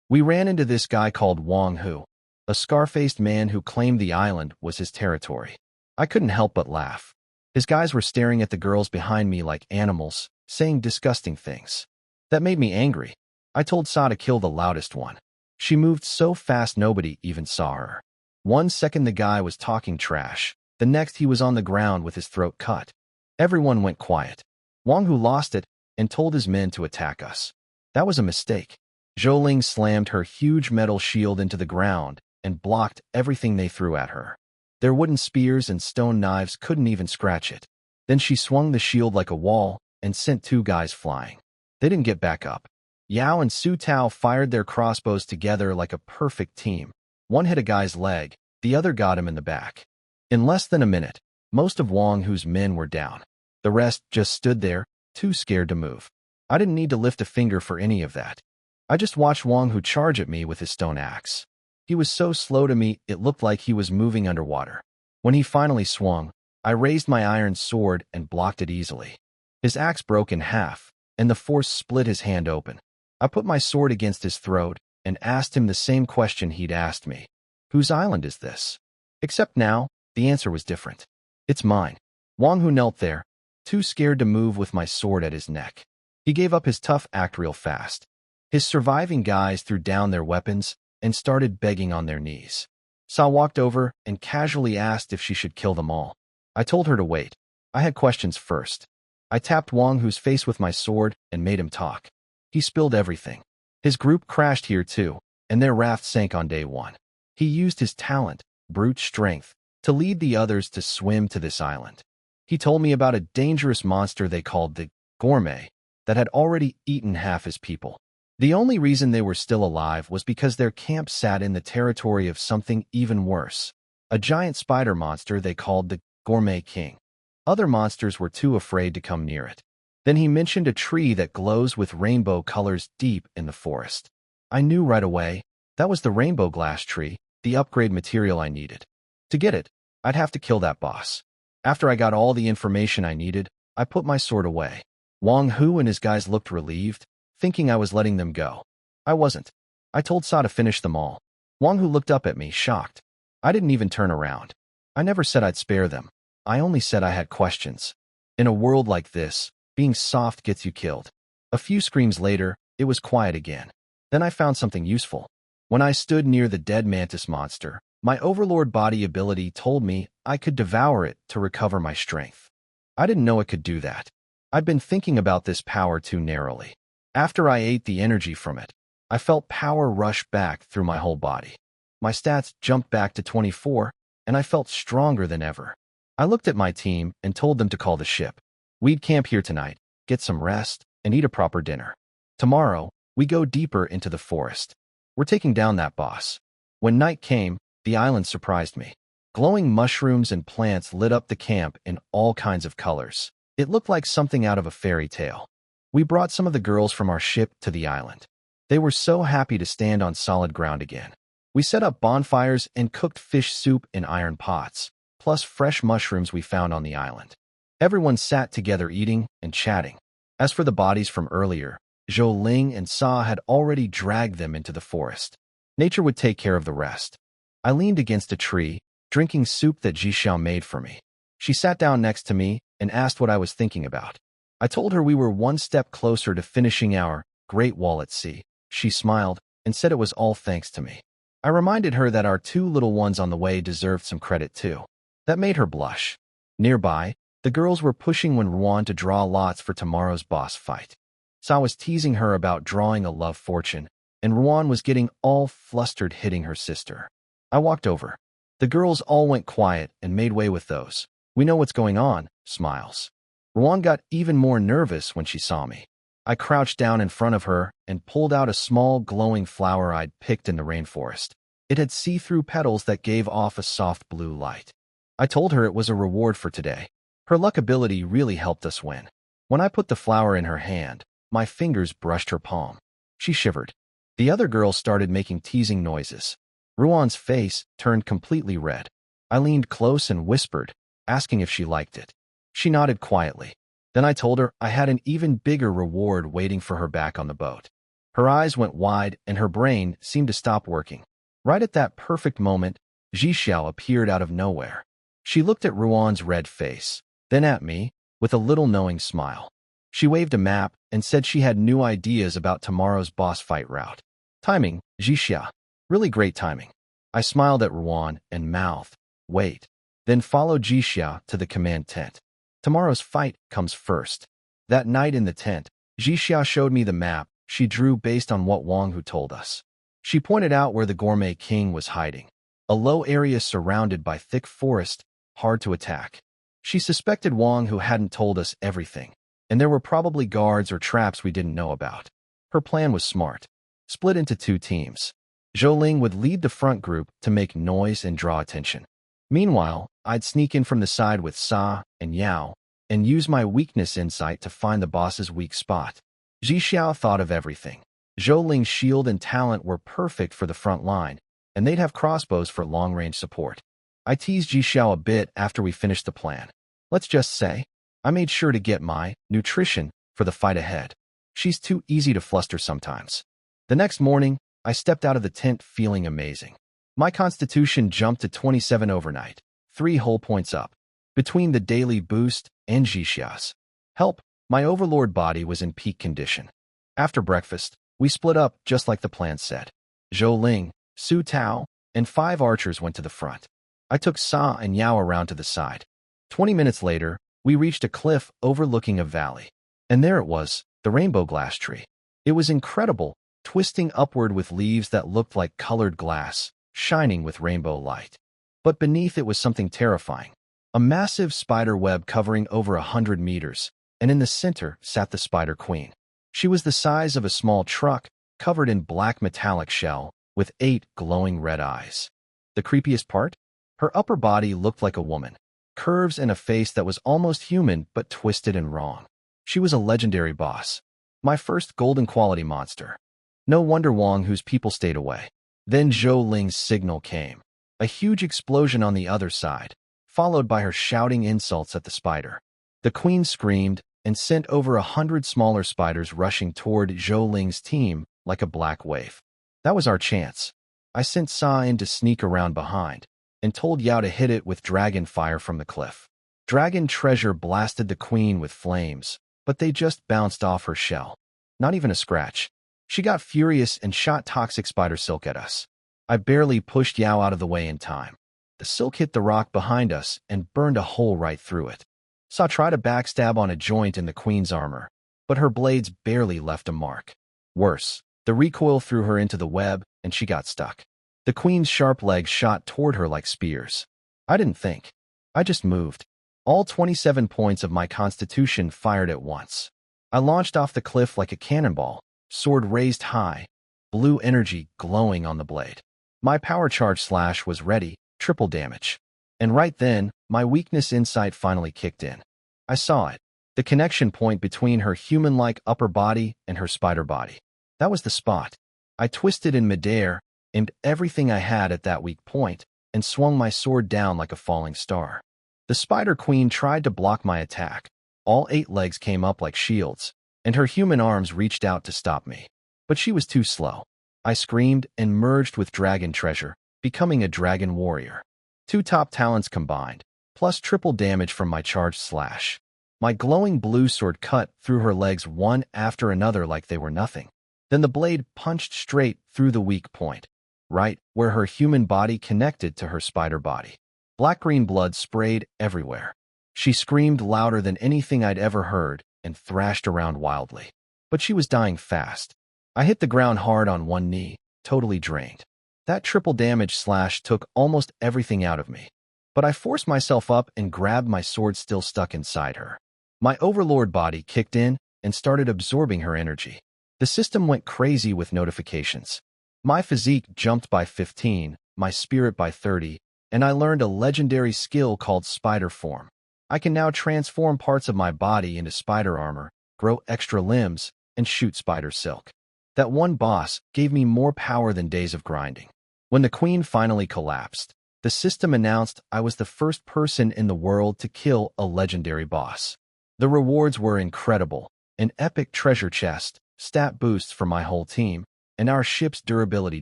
We ran into this guy called Wang Hu, a scar-faced man who claimed the island was his territory. I couldn't help but laugh. His guys were staring at the girls behind me like animals, saying disgusting things. That made me angry. I told Sa to kill the loudest one. She moved so fast nobody even saw her. 1 second the guy was talking trash, the next he was on the ground with his throat cut. Everyone went quiet. Wang Hu lost it and told his men to attack us. That was a mistake. Zhou slammed her huge metal shield into the ground and blocked everything they threw at her. Their wooden spears and stone knives couldn't even scratch it. Then she swung the shield like a wall and sent 2 guys flying. They didn't get back up. Yao and Su Tao fired their crossbows together like a perfect team. One hit a guy's leg, the other got him in the back. In less than a minute, most of Wang Hu's men were down. The rest just stood there, too scared to move. I didn't need to lift a finger for any of that. I just watched Wang Hu charge at me with his stone axe. He was so slow to me it looked like he was moving underwater. When he finally swung, I raised my iron sword and blocked it easily. His axe broke in half, and the force split his hand open. I put my sword against his throat and asked him the same question he'd asked me. Whose island is this? Except now, the answer was different. It's mine. Wang Hu knelt there, too scared to move with my sword at his neck. He gave up his tough act real fast. His surviving guys threw down their weapons and started begging on their knees. Sa walked over and casually asked if she should kill them all. I told her to wait. I had questions first. I tapped Wang Hu's face with my sword and made him talk. He spilled everything. His group crashed here too, and their raft sank on day 1. He used his talent, brute strength, to lead the others to swim to this island. He told me about a dangerous monster they called the gourmet that had already eaten half his people. The only reason they were still alive was because their camp sat in the territory of something even worse, a giant spider monster they called the Gourmet King. Other monsters were too afraid to come near it. Then he mentioned a tree that glows with rainbow colors deep in the forest. I knew right away, that was the rainbow glass tree, the upgrade material I needed. To get it, I'd have to kill that boss. After I got all the information I needed, I put my sword away. Wang Hu and his guys looked relieved, thinking I was letting them go. I wasn't. I told Sa to finish them all. Wang Hu looked up at me, shocked. I didn't even turn around. I never said I'd spare them. I only said I had questions. In a world like this, being soft gets you killed. A few screams later, it was quiet again. Then I found something useful. When I stood near the dead mantis monster, my overlord body ability told me I could devour it to recover my strength. I didn't know it could do that. I'd been thinking about this power too narrowly. After I ate the energy from it, I felt power rush back through my whole body. My stats jumped back to 24, and I felt stronger than ever. I looked at my team and told them to call the ship. We'd camp here tonight, get some rest, and eat a proper dinner. Tomorrow, we go deeper into the forest. We're taking down that boss. When night came, the island surprised me. Glowing mushrooms and plants lit up the camp in all kinds of colors. It looked like something out of a fairy tale. We brought some of the girls from our ship to the island. They were so happy to stand on solid ground again. We set up bonfires and cooked fish soup in iron pots, plus fresh mushrooms we found on the island. Everyone sat together eating and chatting. As for the bodies from earlier, Zhou Ling and Sa had already dragged them into the forest. Nature would take care of the rest. I leaned against a tree, drinking soup that Jixiao made for me. She sat down next to me and asked what I was thinking about. I told her we were one step closer to finishing our Great Wall at Sea. She smiled and said it was all thanks to me. I reminded her that our two little ones on the way deserved some credit too. That made her blush. Nearby, the girls were pushing Ruan to draw lots for tomorrow's boss fight. Sa was teasing her about drawing a love fortune, and Ruan was getting all flustered hitting her sister. I walked over. The girls all went quiet and made way with those. We know what's going on, smiles. Ruan got even more nervous when she saw me. I crouched down in front of her and pulled out a small glowing flower I'd picked in the rainforest. It had see-through petals that gave off a soft blue light. I told her it was a reward for today. Her luck ability really helped us win. When I put the flower in her hand, my fingers brushed her palm. She shivered. The other girls started making teasing noises. Ruan's face turned completely red. I leaned close and whispered, asking if she liked it. She nodded quietly. Then I told her I had an even bigger reward waiting for her back on the boat. Her eyes went wide and her brain seemed to stop working. Right at that perfect moment, Jixiao appeared out of nowhere. She looked at Ruan's red face, then at me, with a little knowing smile. She waved a map and said she had new ideas about tomorrow's boss fight route. Timing, Jixiao. Really great timing. I smiled at Ruan and mouthed, wait, then followed Jixiao to the command tent. Tomorrow's fight comes first. That night in the tent, Jixiao showed me the map she drew based on what Wang Hu told us. She pointed out where the gourmet king was hiding, a low area surrounded by thick forest, hard to attack. She suspected Wang Hu hadn't told us everything, and there were probably guards or traps we didn't know about. Her plan was smart. Split into two teams. Zhou Ling would lead the front group to make noise and draw attention. Meanwhile, I'd sneak in from the side with Sa and Yao and use my weakness insight to find the boss's weak spot. Jixiao thought of everything. Zhou Ling's shield and talent were perfect for the front line, and they'd have crossbows for long-range support. I teased Jixiao a bit after we finished the plan. Let's just say, I made sure to get my nutrition for the fight ahead. She's too easy to fluster sometimes. The next morning, I stepped out of the tent feeling amazing. My constitution jumped to 27 overnight, 3 whole points up. Between the daily boost and Jixiao's help, my overlord body was in peak condition. After breakfast, we split up just like the plan said. Zhou Ling, Su Tao, and 5 archers went to the front. I took Sa and Yao around to the side. 20 minutes later, we reached a cliff overlooking a valley. And there it was, the rainbow glass tree. It was incredible, twisting upward with leaves that looked like colored glass, shining with rainbow light. But beneath it was something terrifying. A massive spider web covering over 100 meters, and in the center sat the spider queen. She was the size of a small truck, covered in black metallic shell, with 8 glowing red eyes. The creepiest part? Her upper body looked like a woman. Curves and a face that was almost human but twisted and wrong. She was a legendary boss. My first golden quality monster. No wonder Wang Hu's people stayed away. Then Zhou Ling's signal came. A huge explosion on the other side, followed by her shouting insults at the spider. The queen screamed and sent over 100 smaller spiders rushing toward Zhou Ling's team like a black wave. That was our chance. I sent Sa in to sneak around behind and told Yao to hit it with dragon fire from the cliff. Dragon treasure blasted the queen with flames, but they just bounced off her shell. Not even a scratch. She got furious and shot toxic spider silk at us. I barely pushed Yao out of the way in time. The silk hit the rock behind us and burned a hole right through it. Sa tried a backstab on a joint in the queen's armor, but her blades barely left a mark. Worse, the recoil threw her into the web and she got stuck. The queen's sharp legs shot toward her like spears. I didn't think. I just moved. All 27 points of my constitution fired at once. I launched off the cliff like a cannonball, sword raised high, blue energy glowing on the blade. My power charge slash was ready, triple damage. And right then, my weakness insight finally kicked in. I saw it. The connection point between her human-like upper body and her spider body. That was the spot. I twisted in midair, aimed everything I had at that weak point, and swung my sword down like a falling star. The Spider Queen tried to block my attack. All 8 legs came up like shields, and her human arms reached out to stop me. But she was too slow. I screamed and merged with dragon treasure, becoming a dragon warrior. 2 top talents combined, plus triple damage from my charged slash. My glowing blue sword cut through her legs one after another like they were nothing. Then the blade punched straight through the weak point, right where her human body connected to her spider body. Black-green blood sprayed everywhere. She screamed louder than anything I'd ever heard and thrashed around wildly. But she was dying fast. I hit the ground hard on one knee, totally drained. That triple damage slash took almost everything out of me. But I forced myself up and grabbed my sword still stuck inside her. My overlord body kicked in and started absorbing her energy. The system went crazy with notifications. My physique jumped by 15, my spirit by 30, and I learned a legendary skill called Spider Form. I can now transform parts of my body into spider armor, grow extra limbs, and shoot spider silk. That one boss gave me more power than days of grinding. When the queen finally collapsed, the system announced I was the first person in the world to kill a legendary boss. The rewards were incredible: an epic treasure chest, stat boosts for my whole team, and our ship's durability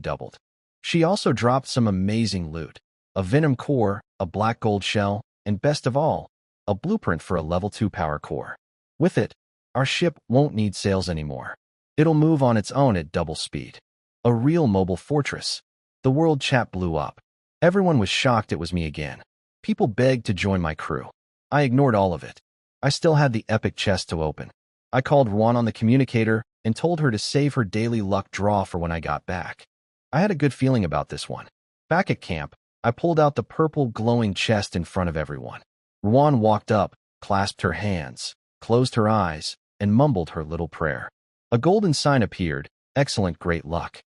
doubled. She also dropped some amazing loot: a venom core, a black gold shell, and best of all, a blueprint for a level 2 power core. With it, our ship won't need sails anymore. It'll move on its own at double speed. A real mobile fortress. The world chat blew up. Everyone was shocked it was me again. People begged to join my crew. I ignored all of it. I still had the epic chest to open. I called Ruan on the communicator and told her to save her daily luck draw for when I got back. I had a good feeling about this one. Back at camp, I pulled out the purple glowing chest in front of everyone. Ruan walked up, clasped her hands, closed her eyes, and mumbled her little prayer. A golden sign appeared: excellent great luck.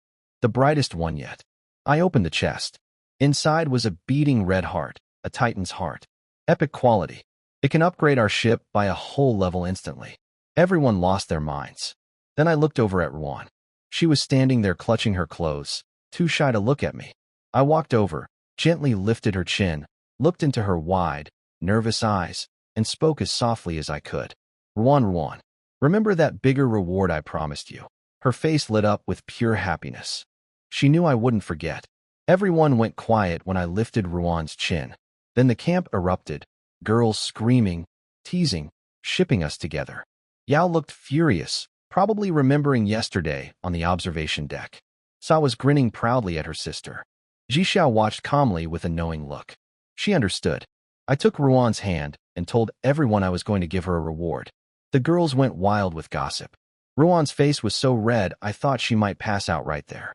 The brightest one yet. I opened the chest. Inside was a beating red heart, a titan's heart. Epic quality. It can upgrade our ship by a whole level instantly. Everyone lost their minds. Then I looked over at Ruan. She was standing there clutching her clothes, too shy to look at me. I walked over, gently lifted her chin, looked into her wide, nervous eyes, and spoke as softly as I could. Ruan, remember that bigger reward I promised you? Her face lit up with pure happiness. She knew I wouldn't forget. Everyone went quiet when I lifted Ruan's chin. Then the camp erupted, girls screaming, teasing, shipping us together. Yao looked furious, probably remembering yesterday on the observation deck. Sa was grinning proudly at her sister. Jixiao watched calmly with a knowing look. She understood. I took Ruan's hand and told everyone I was going to give her a reward. The girls went wild with gossip. Ruan's face was so red I thought she might pass out right there.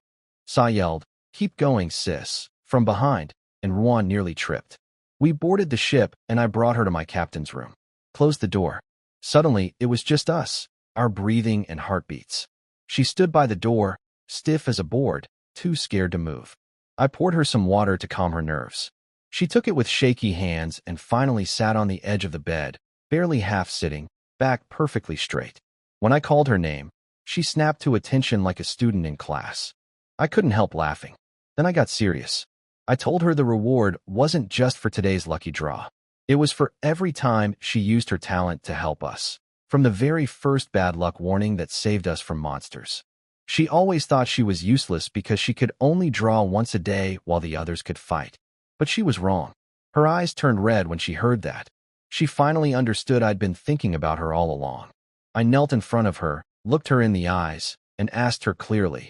Sa yelled, "Keep going, sis," from behind, and Ruan nearly tripped. We boarded the ship and I brought her to my captain's room. Closed the door. Suddenly, it was just us, our breathing and heartbeats. She stood by the door, stiff as a board, too scared to move. I poured her some water to calm her nerves. She took it with shaky hands and finally sat on the edge of the bed, barely half sitting, back perfectly straight. When I called her name, she snapped to attention like a student in class. I couldn't help laughing. Then I got serious. I told her the reward wasn't just for today's lucky draw. It was for every time she used her talent to help us. From the very first bad luck warning that saved us from monsters. She always thought she was useless because she could only draw once a day while the others could fight. But she was wrong. Her eyes turned red when she heard that. She finally understood I'd been thinking about her all along. I knelt in front of her, looked her in the eyes, and asked her clearly,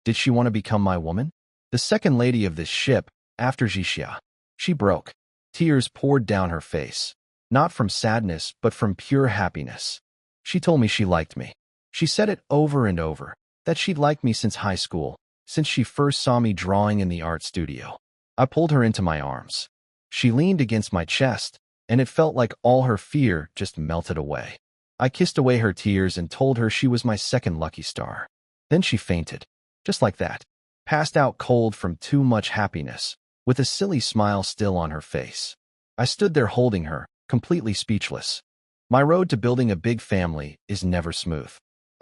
did she want to become my woman? The second lady of this ship, after Jixia. She broke. Tears poured down her face. Not from sadness, but from pure happiness. She told me she liked me. She said it over and over, that she'd liked me since high school, since she first saw me drawing in the art studio. I pulled her into my arms. She leaned against my chest, and it felt like all her fear just melted away. I kissed away her tears and told her she was my second lucky star. Then she fainted, just like that, passed out cold from too much happiness, with a silly smile still on her face. I stood there holding her, completely speechless. My road to building a big family is never smooth.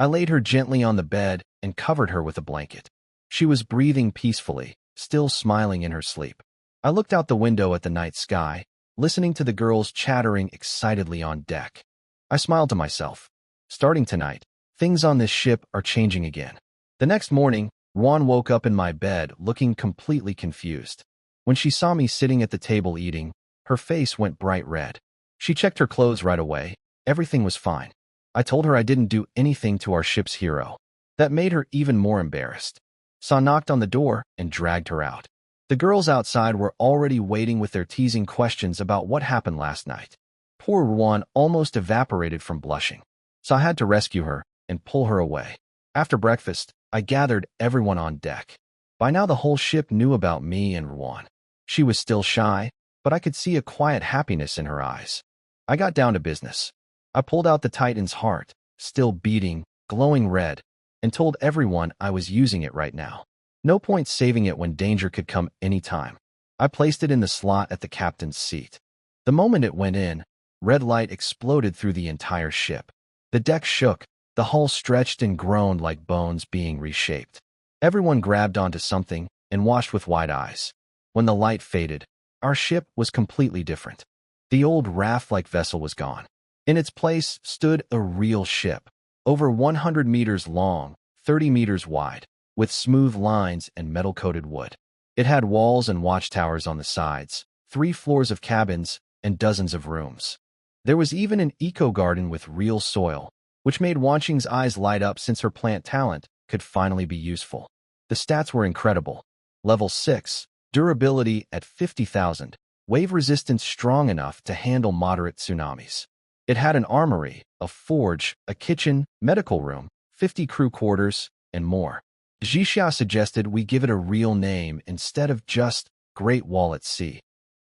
I laid her gently on the bed and covered her with a blanket. She was breathing peacefully, still smiling in her sleep. I looked out the window at the night sky, listening to the girls chattering excitedly on deck. I smiled to myself. Starting tonight, things on this ship are changing again. The next morning, Juan woke up in my bed looking completely confused. When she saw me sitting at the table eating, her face went bright red. She checked her clothes right away. Everything was fine. I told her I didn't do anything to our ship's hero. That made her even more embarrassed. So I knocked on the door and dragged her out. The girls outside were already waiting with their teasing questions about what happened last night. Poor Juan almost evaporated from blushing, so I had to rescue her and pull her away. After breakfast, I gathered everyone on deck. By now the whole ship knew about me and Juan. She was still shy, but I could see a quiet happiness in her eyes. I got down to business. I pulled out the Titan's heart, still beating, glowing red, and told everyone I was using it right now. No point saving it when danger could come any time. I placed it in the slot at the captain's seat. The moment it went in, red light exploded through the entire ship. The deck shook, the hull stretched and groaned like bones being reshaped. Everyone grabbed onto something and watched with wide eyes. When the light faded, our ship was completely different. The old raft-like vessel was gone. In its place stood a real ship, over 100 meters long, 30 meters wide, with smooth lines and metal-coated wood. It had walls and watchtowers on the sides, 3 floors of cabins, and dozens of rooms. There was even an eco-garden with real soil, which made Wanqing's eyes light up since her plant talent could finally be useful. The stats were incredible. Level 6, durability at 50,000, wave resistance strong enough to handle moderate tsunamis. It had an armory, a forge, a kitchen, medical room, 50 crew quarters, and more. Zhixia suggested we give it a real name instead of just Great Wall at Sea.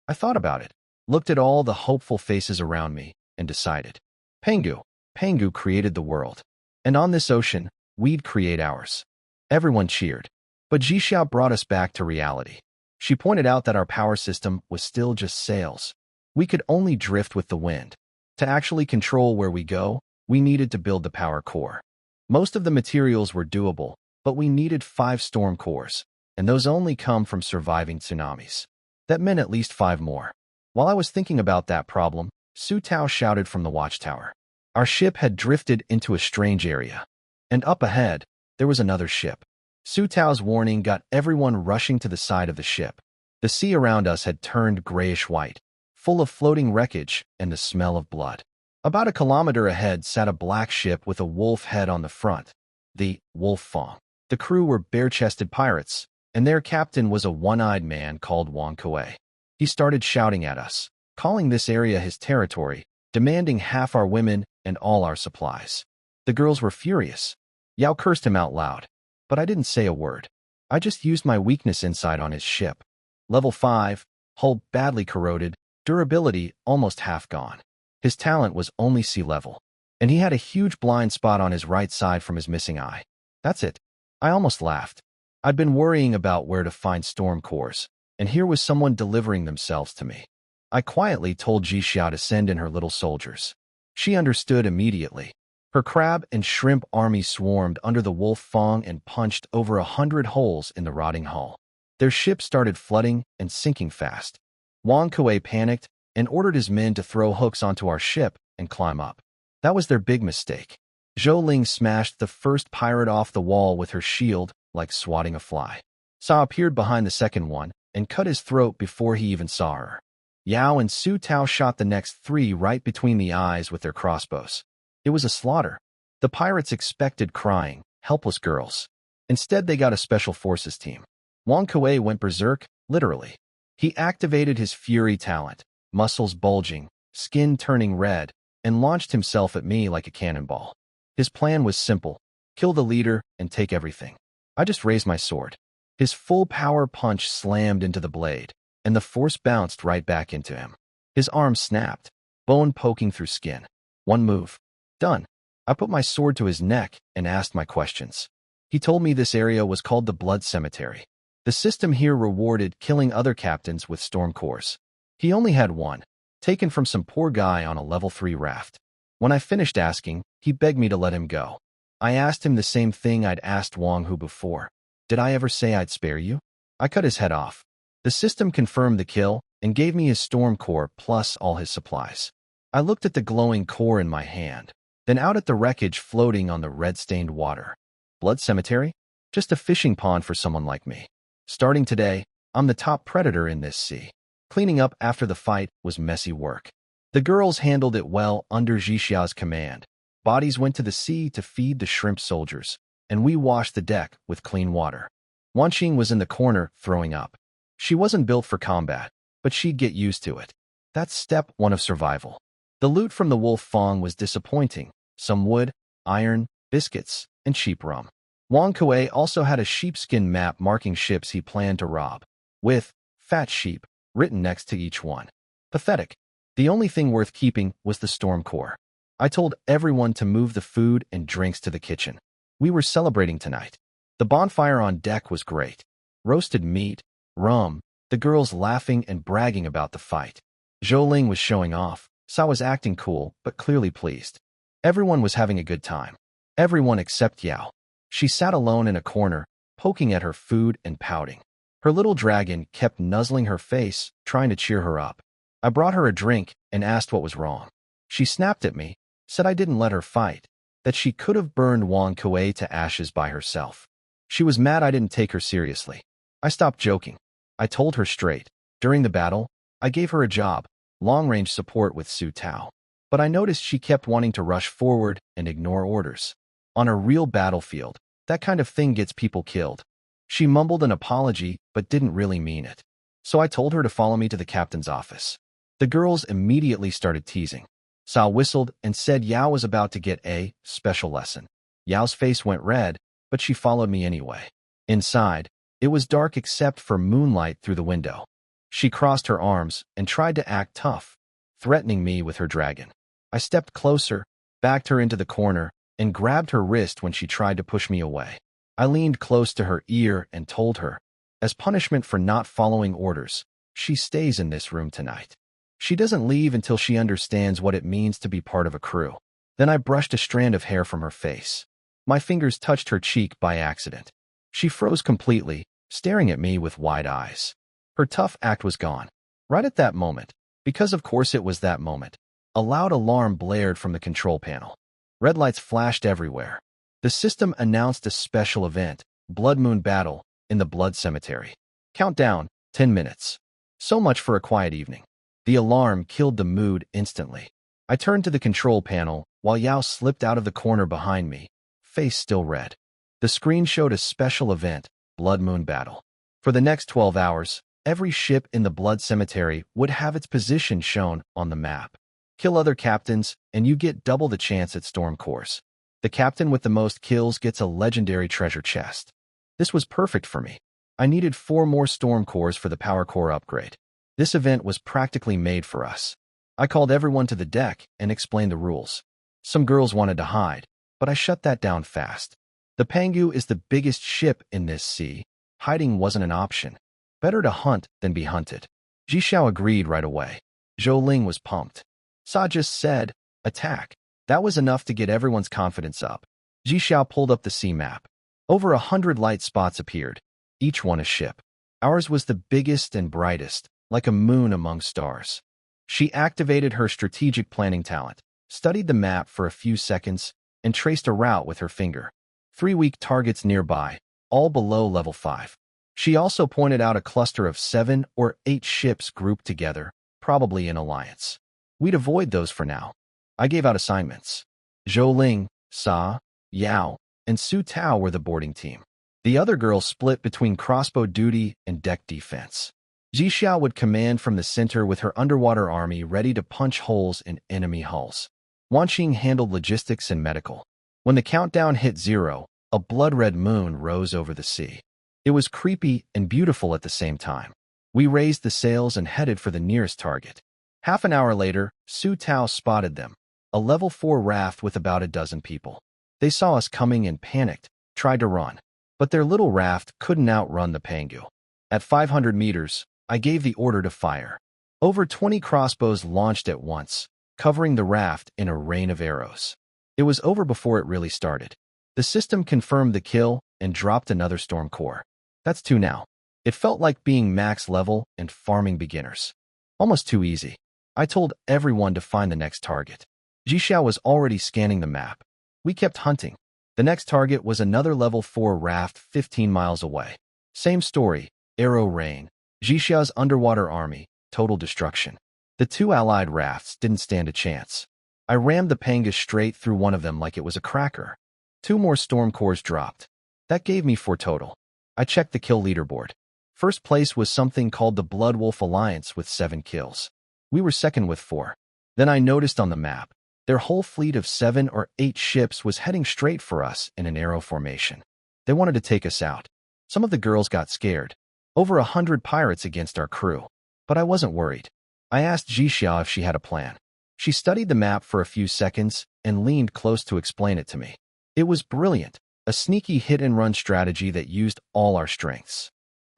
I thought about it, looked at all the hopeful faces around me, and decided. Pengu. Pengu created the world. And on this ocean, we'd create ours. Everyone cheered. But Zhixia brought us back to reality. She pointed out that our power system was still just sails. We could only drift with the wind. To actually control where we go, we needed to build the power core. Most of the materials were doable, but we needed 5 storm cores, and those only come from surviving tsunamis. That meant at least 5 more. While I was thinking about that problem, Su Tao shouted from the watchtower. Our ship had drifted into a strange area. And up ahead, there was another ship. Su Tao's warning got everyone rushing to the side of the ship. The sea around us had turned grayish-white, full of floating wreckage and the smell of blood. About a kilometer ahead sat a black ship with a wolf head on the front, the Wolf Fong. The crew were bare-chested pirates, and their captain was a one-eyed man called Wang Kuei. He started shouting at us, calling this area his territory, demanding half our women and all our supplies. The girls were furious. Yao cursed him out loud, but I didn't say a word. I just used my weakness insight on his ship. Level 5, hull badly corroded, durability almost half gone. His talent was only sea level, and he had a huge blind spot on his right side from his missing eye. That's it. I almost laughed. I'd been worrying about where to find storm cores, and here was someone delivering themselves to me. I quietly told Zhixia to send in her little soldiers. She understood immediately. Her crab and shrimp army swarmed under the Wolf Fong and punched over 100 holes in the rotting hull. Their ship started flooding and sinking fast. Wang Kuei panicked and ordered his men to throw hooks onto our ship and climb up. That was their big mistake. Zhou Ling smashed the first pirate off the wall with her shield like swatting a fly. Sa appeared behind the second one and cut his throat before he even saw her. Yao and Su Tao shot the next 3 right between the eyes with their crossbows. It was a slaughter. The pirates expected crying, helpless girls. Instead, they got a special forces team. Wang Kuei went berserk, literally. He activated his fury talent, muscles bulging, skin turning red, and launched himself at me like a cannonball. His plan was simple: kill the leader and take everything. I just raised my sword. His full power punch slammed into the blade, and the force bounced right back into him. His arm snapped, bone poking through skin. One move. Done. I put my sword to his neck and asked my questions. He told me this area was called the Blood Cemetery. The system here rewarded killing other captains with storm cores. He only had one, taken from some poor guy on a level 3 raft. When I finished asking, he begged me to let him go. I asked him the same thing I'd asked Wang Hu before. Did I ever say I'd spare you? I cut his head off. The system confirmed the kill and gave me his storm core plus all his supplies. I looked at the glowing core in my hand, then out at the wreckage floating on the red-stained water. Blood Cemetery? Just a fishing pond for someone like me. Starting today, I'm the top predator in this sea. Cleaning up after the fight was messy work. The girls handled it well under Zhixiao's command. Bodies went to the sea to feed the shrimp soldiers, and we washed the deck with clean water. Wanqing was in the corner throwing up. She wasn't built for combat, but she'd get used to it. That's step 1 of survival. The loot from the wolf fang was disappointing. Some wood, iron, biscuits, and cheap rum. Wang Kuei also had a sheepskin map marking ships he planned to rob, with fat sheep written next to each one. Pathetic. The only thing worth keeping was the storm core. I told everyone to move the food and drinks to the kitchen. We were celebrating tonight. The bonfire on deck was great. Roasted meat, rum, the girls laughing and bragging about the fight. Zhou Ling was showing off. Sa was acting cool, but clearly pleased. Everyone was having a good time. Everyone except Yao. She sat alone in a corner, poking at her food and pouting. Her little dragon kept nuzzling her face, trying to cheer her up. I brought her a drink and asked what was wrong. She snapped at me, said I didn't let her fight, that she could have burned Wang Kuei to ashes by herself. She was mad I didn't take her seriously. I stopped joking. I told her straight. During the battle, I gave her a job, long-range support with Su Tao. But I noticed she kept wanting to rush forward and ignore orders. On a real battlefield, that kind of thing gets people killed. She mumbled an apology, but didn't really mean it. So I told her to follow me to the captain's office. The girls immediately started teasing. Sa whistled and said Yao was about to get a special lesson. Yao's face went red, but she followed me anyway. Inside, it was dark except for moonlight through the window. She crossed her arms and tried to act tough, threatening me with her dragon. I stepped closer, backed her into the corner, and grabbed her wrist when she tried to push me away. I leaned close to her ear and told her, as punishment for not following orders, she stays in this room tonight. She doesn't leave until she understands what it means to be part of a crew. Then I brushed a strand of hair from her face. My fingers touched her cheek by accident. She froze completely, staring at me with wide eyes. Her tough act was gone. Right at that moment, because of course it was that moment, a loud alarm blared from the control panel. Red lights flashed everywhere. The system announced a special event, Blood Moon Battle, in the Blood Cemetery. Countdown, 10 minutes. So much for a quiet evening. The alarm killed the mood instantly. I turned to the control panel while Yao slipped out of the corner behind me, face still red. The screen showed a special event, Blood Moon Battle. For the next 12 hours, every ship in the Blood Cemetery would have its position shown on the map. Kill other captains, and you get double the chance at storm cores. The captain with the most kills gets a legendary treasure chest. This was perfect for me. I needed 4 more storm cores for the power core upgrade. This event was practically made for us. I called everyone to the deck and explained the rules. Some girls wanted to hide, but I shut that down fast. The Pangu is the biggest ship in this sea. Hiding wasn't an option. Better to hunt than be hunted. Zhixiao agreed right away. Zhou Ling was pumped. Sa just said, attack. That was enough to get everyone's confidence up. Zhixiao pulled up the sea map. Over 100 light spots appeared, each one a ship. Ours was the biggest and brightest, like a moon among stars. She activated her strategic planning talent, studied the map for a few seconds, and traced a route with her finger. 3 weak targets nearby, all below level 5. She also pointed out a cluster of 7 or 8 ships grouped together, probably in alliance. We'd avoid those for now. I gave out assignments. Zhou Ling, Sa, Yao, and Su Tao were the boarding team. The other girls split between crossbow duty and deck defense. Zhixiao would command from the center with her underwater army ready to punch holes in enemy hulls. Wanqing handled logistics and medical. When the countdown hit 0, a blood-red moon rose over the sea. It was creepy and beautiful at the same time. We raised the sails and headed for the nearest target. Half an hour later, Su Tao spotted them, a level 4 raft with about a dozen people. They saw us coming and panicked, tried to run. But their little raft couldn't outrun the Pangu. At 500 meters, I gave the order to fire. Over 20 crossbows launched at once, covering the raft in a rain of arrows. It was over before it really started. The system confirmed the kill and dropped another storm core. That's 2 now. It felt like being max level and farming beginners. Almost too easy. I told everyone to find the next target. Jixiao was already scanning the map. We kept hunting. The next target was another level 4 raft 15 miles away. Same story, arrow rain, Jixiao's underwater army, total destruction. The 2 allied rafts didn't stand a chance. I rammed the Pangas straight through one of them like it was a cracker. 2 more storm cores dropped. That gave me 4 total. I checked the kill leaderboard. First place was something called the Blood Wolf Alliance with 7 kills. We were second with 4. Then I noticed on the map, their whole fleet of 7 or 8 ships was heading straight for us in an arrow formation. They wanted to take us out. Some of the girls got scared. Over 100 pirates against our crew. But I wasn't worried. I asked Jixiao if she had a plan. She studied the map for a few seconds and leaned close to explain it to me. It was brilliant, a sneaky hit-and-run strategy that used all our strengths.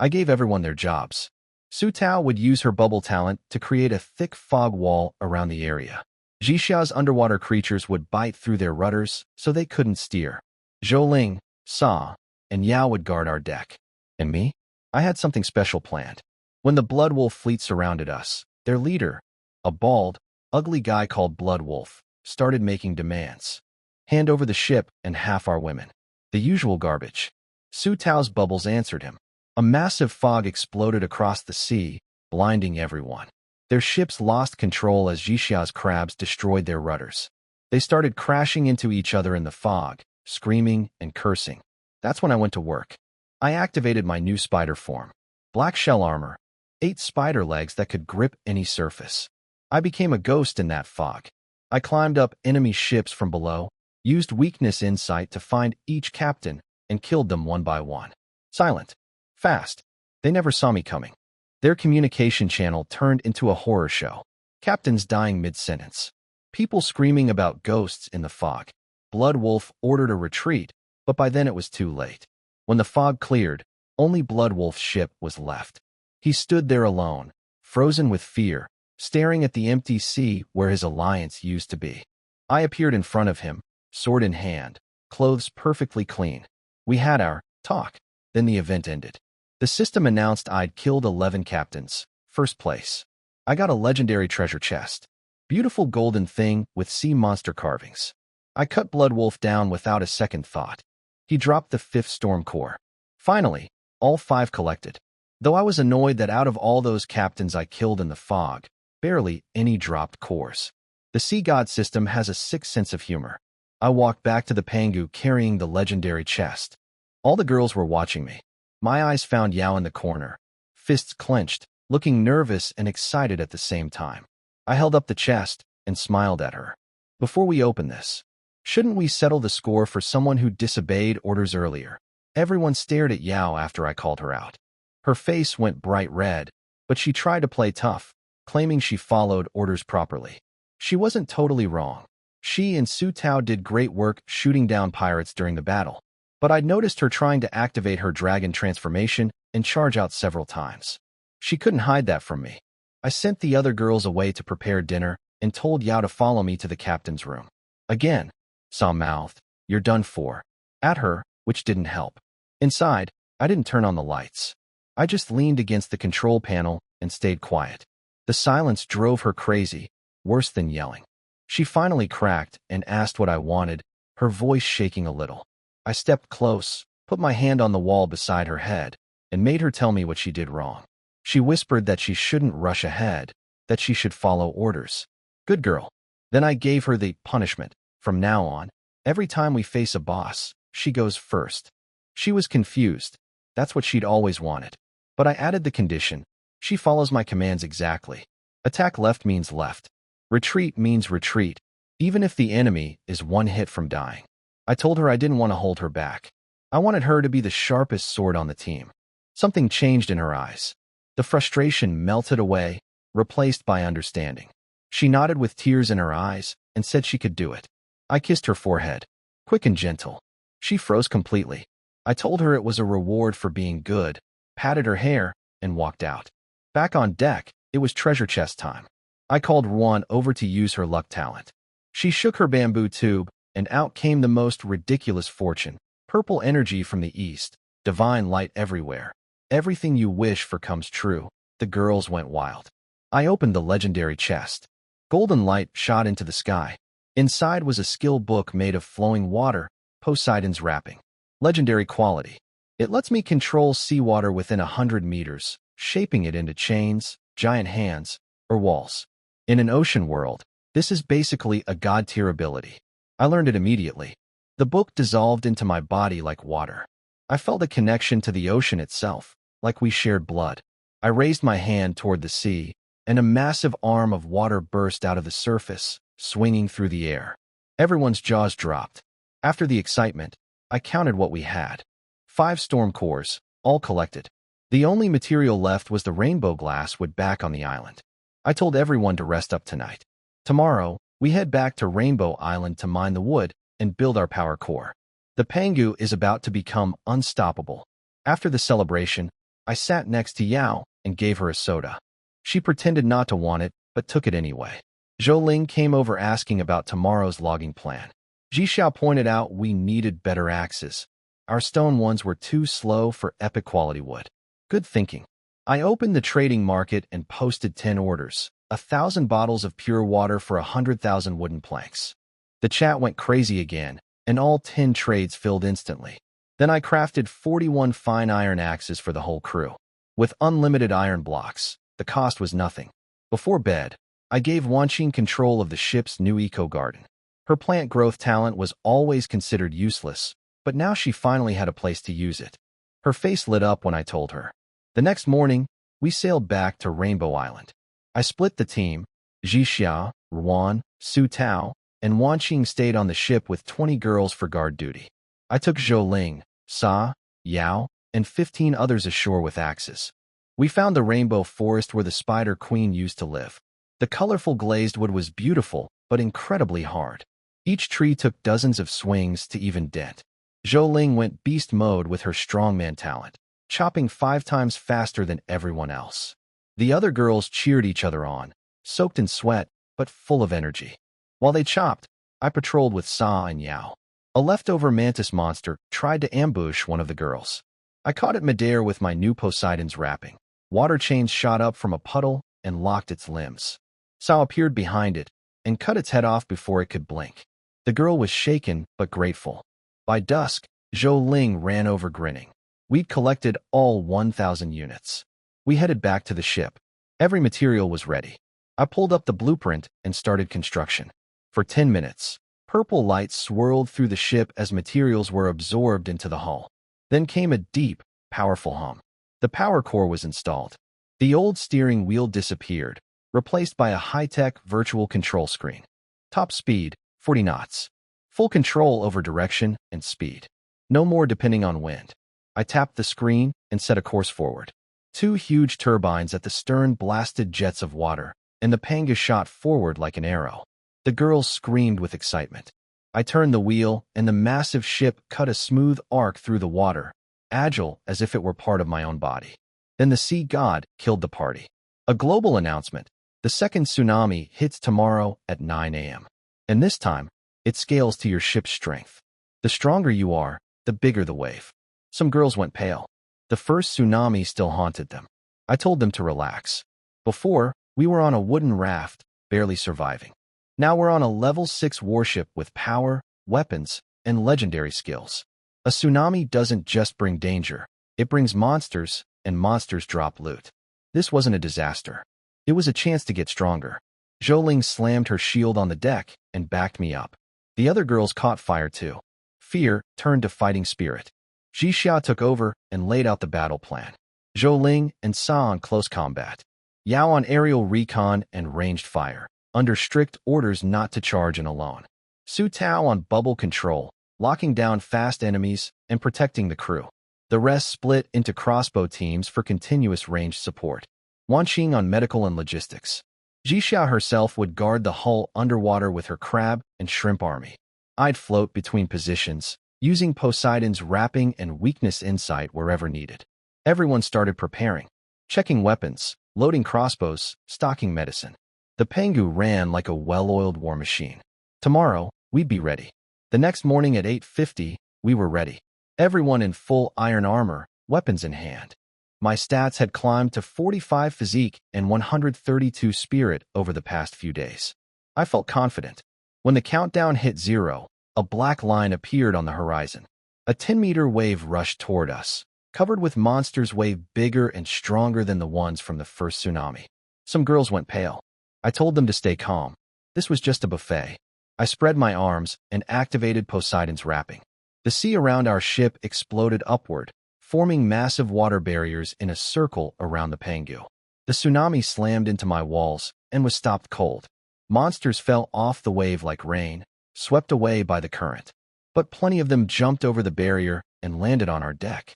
I gave everyone their jobs. Su Tao would use her bubble talent to create a thick fog wall around the area. Jixiao's underwater creatures would bite through their rudders so they couldn't steer. Zhou, Sa, and Yao would guard our deck. And me? I had something special planned. When the Blood Wolf fleet surrounded us, their leader, a bald, ugly guy called Blood Wolf, started making demands. Hand over the ship and half our women. The usual garbage. Su Tao's bubbles answered him. A massive fog exploded across the sea, blinding everyone. Their ships lost control as Jixiao's crabs destroyed their rudders. They started crashing into each other in the fog, screaming and cursing. That's when I went to work. I activated my new spider form. Black shell armor, 8 spider legs that could grip any surface. I became a ghost in that fog. I climbed up enemy ships from below, used weakness insight to find each captain, and killed them one by one. Silent. Fast. They never saw me coming. Their communication channel turned into a horror show. Captains dying mid-sentence. People screaming about ghosts in the fog. Blood Wolf ordered a retreat, but by then it was too late. When the fog cleared, only Blood Wolf's ship was left. He stood there alone, frozen with fear, staring at the empty sea where his alliance used to be. I appeared in front of him, sword in hand, clothes perfectly clean. We had our talk. Then the event ended. The system announced I'd killed 11 captains, first place. I got a legendary treasure chest. Beautiful golden thing with sea monster carvings. I cut Blood Wolf down without a second thought. He dropped the 5th storm core. Finally, all 5 collected. Though I was annoyed that out of all those captains I killed in the fog, barely any dropped cores. The Sea God system has a sick sense of humor. I walked back to the Pangu carrying the legendary chest. All the girls were watching me. My eyes found Yao in the corner, fists clenched, looking nervous and excited at the same time. I held up the chest and smiled at her. Before we open this, shouldn't we settle the score for someone who disobeyed orders earlier? Everyone stared at Yao after I called her out. Her face went bright red, but she tried to play tough, claiming she followed orders properly. She wasn't totally wrong. She and Su Tao did great work shooting down pirates during the battle. But I'd noticed her trying to activate her dragon transformation and charge out several times. She couldn't hide that from me. I sent the other girls away to prepare dinner and told Yao to follow me to the captain's room. Again, Sa mouthed, "You're done for." At her, which didn't help. Inside, I didn't turn on the lights. I just leaned against the control panel and stayed quiet. The silence drove her crazy, worse than yelling. She finally cracked and asked what I wanted, her voice shaking a little. I stepped close, put my hand on the wall beside her head, and made her tell me what she did wrong. She whispered that she shouldn't rush ahead, that she should follow orders. Good girl. Then I gave her the punishment. From now on, every time we face a boss, she goes first. She was confused. That's what she'd always wanted. But I added the condition. She follows my commands exactly. Attack left means left. Retreat means retreat, even if the enemy is one hit from dying. I told her I didn't want to hold her back. I wanted her to be the sharpest sword on the team. Something changed in her eyes. The frustration melted away, replaced by understanding. She nodded with tears in her eyes and said she could do it. I kissed her forehead, quick and gentle. She froze completely. I told her it was a reward for being good, patted her hair, and walked out. Back on deck, it was treasure chest time. I called Ruan over to use her luck talent. She shook her bamboo tube, and out came the most ridiculous fortune. Purple energy from the east, divine light everywhere. Everything you wish for comes true. The girls went wild. I opened the legendary chest. Golden light shot into the sky. Inside was a skill book made of flowing water, Poseidon's wrapping. Legendary quality. It lets me control seawater within 100 meters, shaping it into chains, giant hands, or walls. In an ocean world, this is basically a god-tier ability. I learned it immediately. The book dissolved into my body like water. I felt a connection to the ocean itself, like we shared blood. I raised my hand toward the sea, and a massive arm of water burst out of the surface, swinging through the air. Everyone's jaws dropped. After the excitement, I counted what we had. 5 storm cores, all collected. The only material left was the rainbow glass wood back on the island. I told everyone to rest up tonight. Tomorrow, we head back to Rainbow Island to mine the wood and build our power core. The Pangu is about to become unstoppable. After the celebration, I sat next to Yao and gave her a soda. She pretended not to want it, but took it anyway. Zhou Ling came over asking about tomorrow's logging plan. Jixia pointed out we needed better axes. Our stone ones were too slow for epic quality wood. Good thinking. I opened the trading market and posted 10 orders, 1,000 bottles of pure water for 100,000 wooden planks. The chat went crazy again, and all 10 trades filled instantly. Then I crafted 41 fine iron axes for the whole crew. With unlimited iron blocks, the cost was nothing. Before bed, I gave Wanqing control of the ship's new eco-garden. Her plant growth talent was always considered useless, but now she finally had a place to use it. Her face lit up when I told her. The next morning, we sailed back to Rainbow Island. I split the team. Jixia, Ruan, Su Tao, and Wanqing stayed on the ship with 20 girls for guard duty. I took Zhou Ling, Sa, Yao, and 15 others ashore with axes. We found the rainbow forest where the Spider Queen used to live. The colorful glazed wood was beautiful, but incredibly hard. Each tree took dozens of swings to even dent. Zhou Ling went beast mode with her strongman talent, chopping 5 times faster than everyone else. The other girls cheered each other on, soaked in sweat, but full of energy. While they chopped, I patrolled with Sa and Yao. A leftover mantis monster tried to ambush one of the girls. I caught it midair with my new Poseidon's wrapping. Water chains shot up from a puddle and locked its limbs. Sa appeared behind it and cut its head off before it could blink. The girl was shaken but grateful. By dusk, Zhou Ling ran over grinning. We'd collected all 1,000 units. We headed back to the ship. Every material was ready. I pulled up the blueprint and started construction. For 10 minutes, purple light swirled through the ship as materials were absorbed into the hull. Then came a deep, powerful hum. The power core was installed. The old steering wheel disappeared, replaced by a high-tech virtual control screen. Top speed, 40 knots. Full control over direction and speed. No more depending on wind. I tapped the screen and set a course forward. 2 huge turbines at the stern blasted jets of water, and the Panga shot forward like an arrow. The girls screamed with excitement. I turned the wheel, and the massive ship cut a smooth arc through the water, agile as if it were part of my own body. Then the sea god killed the party. A global announcement. The second tsunami hits tomorrow at 9 a.m. And this time, it scales to your ship's strength. The stronger you are, the bigger the wave. Some girls went pale. The first tsunami still haunted them. I told them to relax. Before, we were on a wooden raft, barely surviving. Now we're on a level 6 warship with power, weapons, and legendary skills. A tsunami doesn't just bring danger, it brings monsters, and monsters drop loot. This wasn't a disaster. It was a chance to get stronger. Zhou Ling slammed her shield on the deck and backed me up. The other girls caught fire too. Fear turned to fighting spirit. Jixia took over and laid out the battle plan. Zhou Ling and Sa on close combat. Yao on aerial recon and ranged fire, under strict orders not to charge in alone. Su Tao on bubble control, locking down fast enemies and protecting the crew. The rest split into crossbow teams for continuous range support. Wanqing on medical and logistics. Jixia herself would guard the hull underwater with her crab and shrimp army. I'd float between positions, using Poseidon's wrapping and weakness insight wherever needed. Everyone started preparing, checking weapons, loading crossbows, stocking medicine. The Pengu ran like a well-oiled war machine. Tomorrow, we'd be ready. The next morning at 8:50, we were ready. Everyone in full iron armor, weapons in hand. My stats had climbed to 45 physique and 132 spirit over the past few days. I felt confident. When the countdown hit 0, a black line appeared on the horizon. A 10-meter wave rushed toward us, covered with monsters way bigger and stronger than the ones from the first tsunami. Some girls went pale. I told them to stay calm. This was just a buffet. I spread my arms and activated Poseidon's wrapping. The sea around our ship exploded upward, forming massive water barriers in a circle around the Pengu. The tsunami slammed into my walls and was stopped cold. Monsters fell off the wave like rain, swept away by the current. But plenty of them jumped over the barrier and landed on our deck.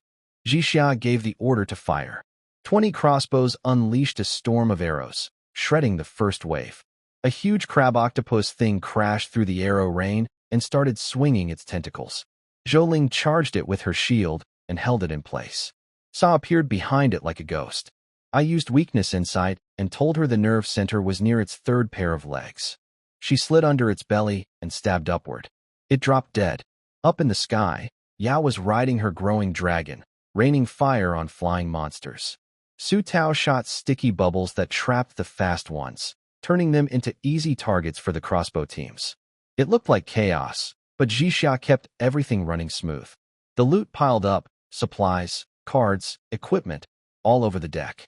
Jixia gave the order to fire. 20 crossbows unleashed a storm of arrows, shredding the first wave. A huge crab octopus thing crashed through the arrow rain and started swinging its tentacles. Zhou charged it with her shield and held it in place. Sa appeared behind it like a ghost. I used weakness insight and told her the nerve center was near its third pair of legs. She slid under its belly and stabbed upward. It dropped dead. Up in the sky, Yao was riding her growing dragon, raining fire on flying monsters. Su Tao shot sticky bubbles that trapped the fast ones, turning them into easy targets for the crossbow teams. It looked like chaos, but Jixia kept everything running smooth. The loot piled up, supplies, cards, equipment, all over the deck.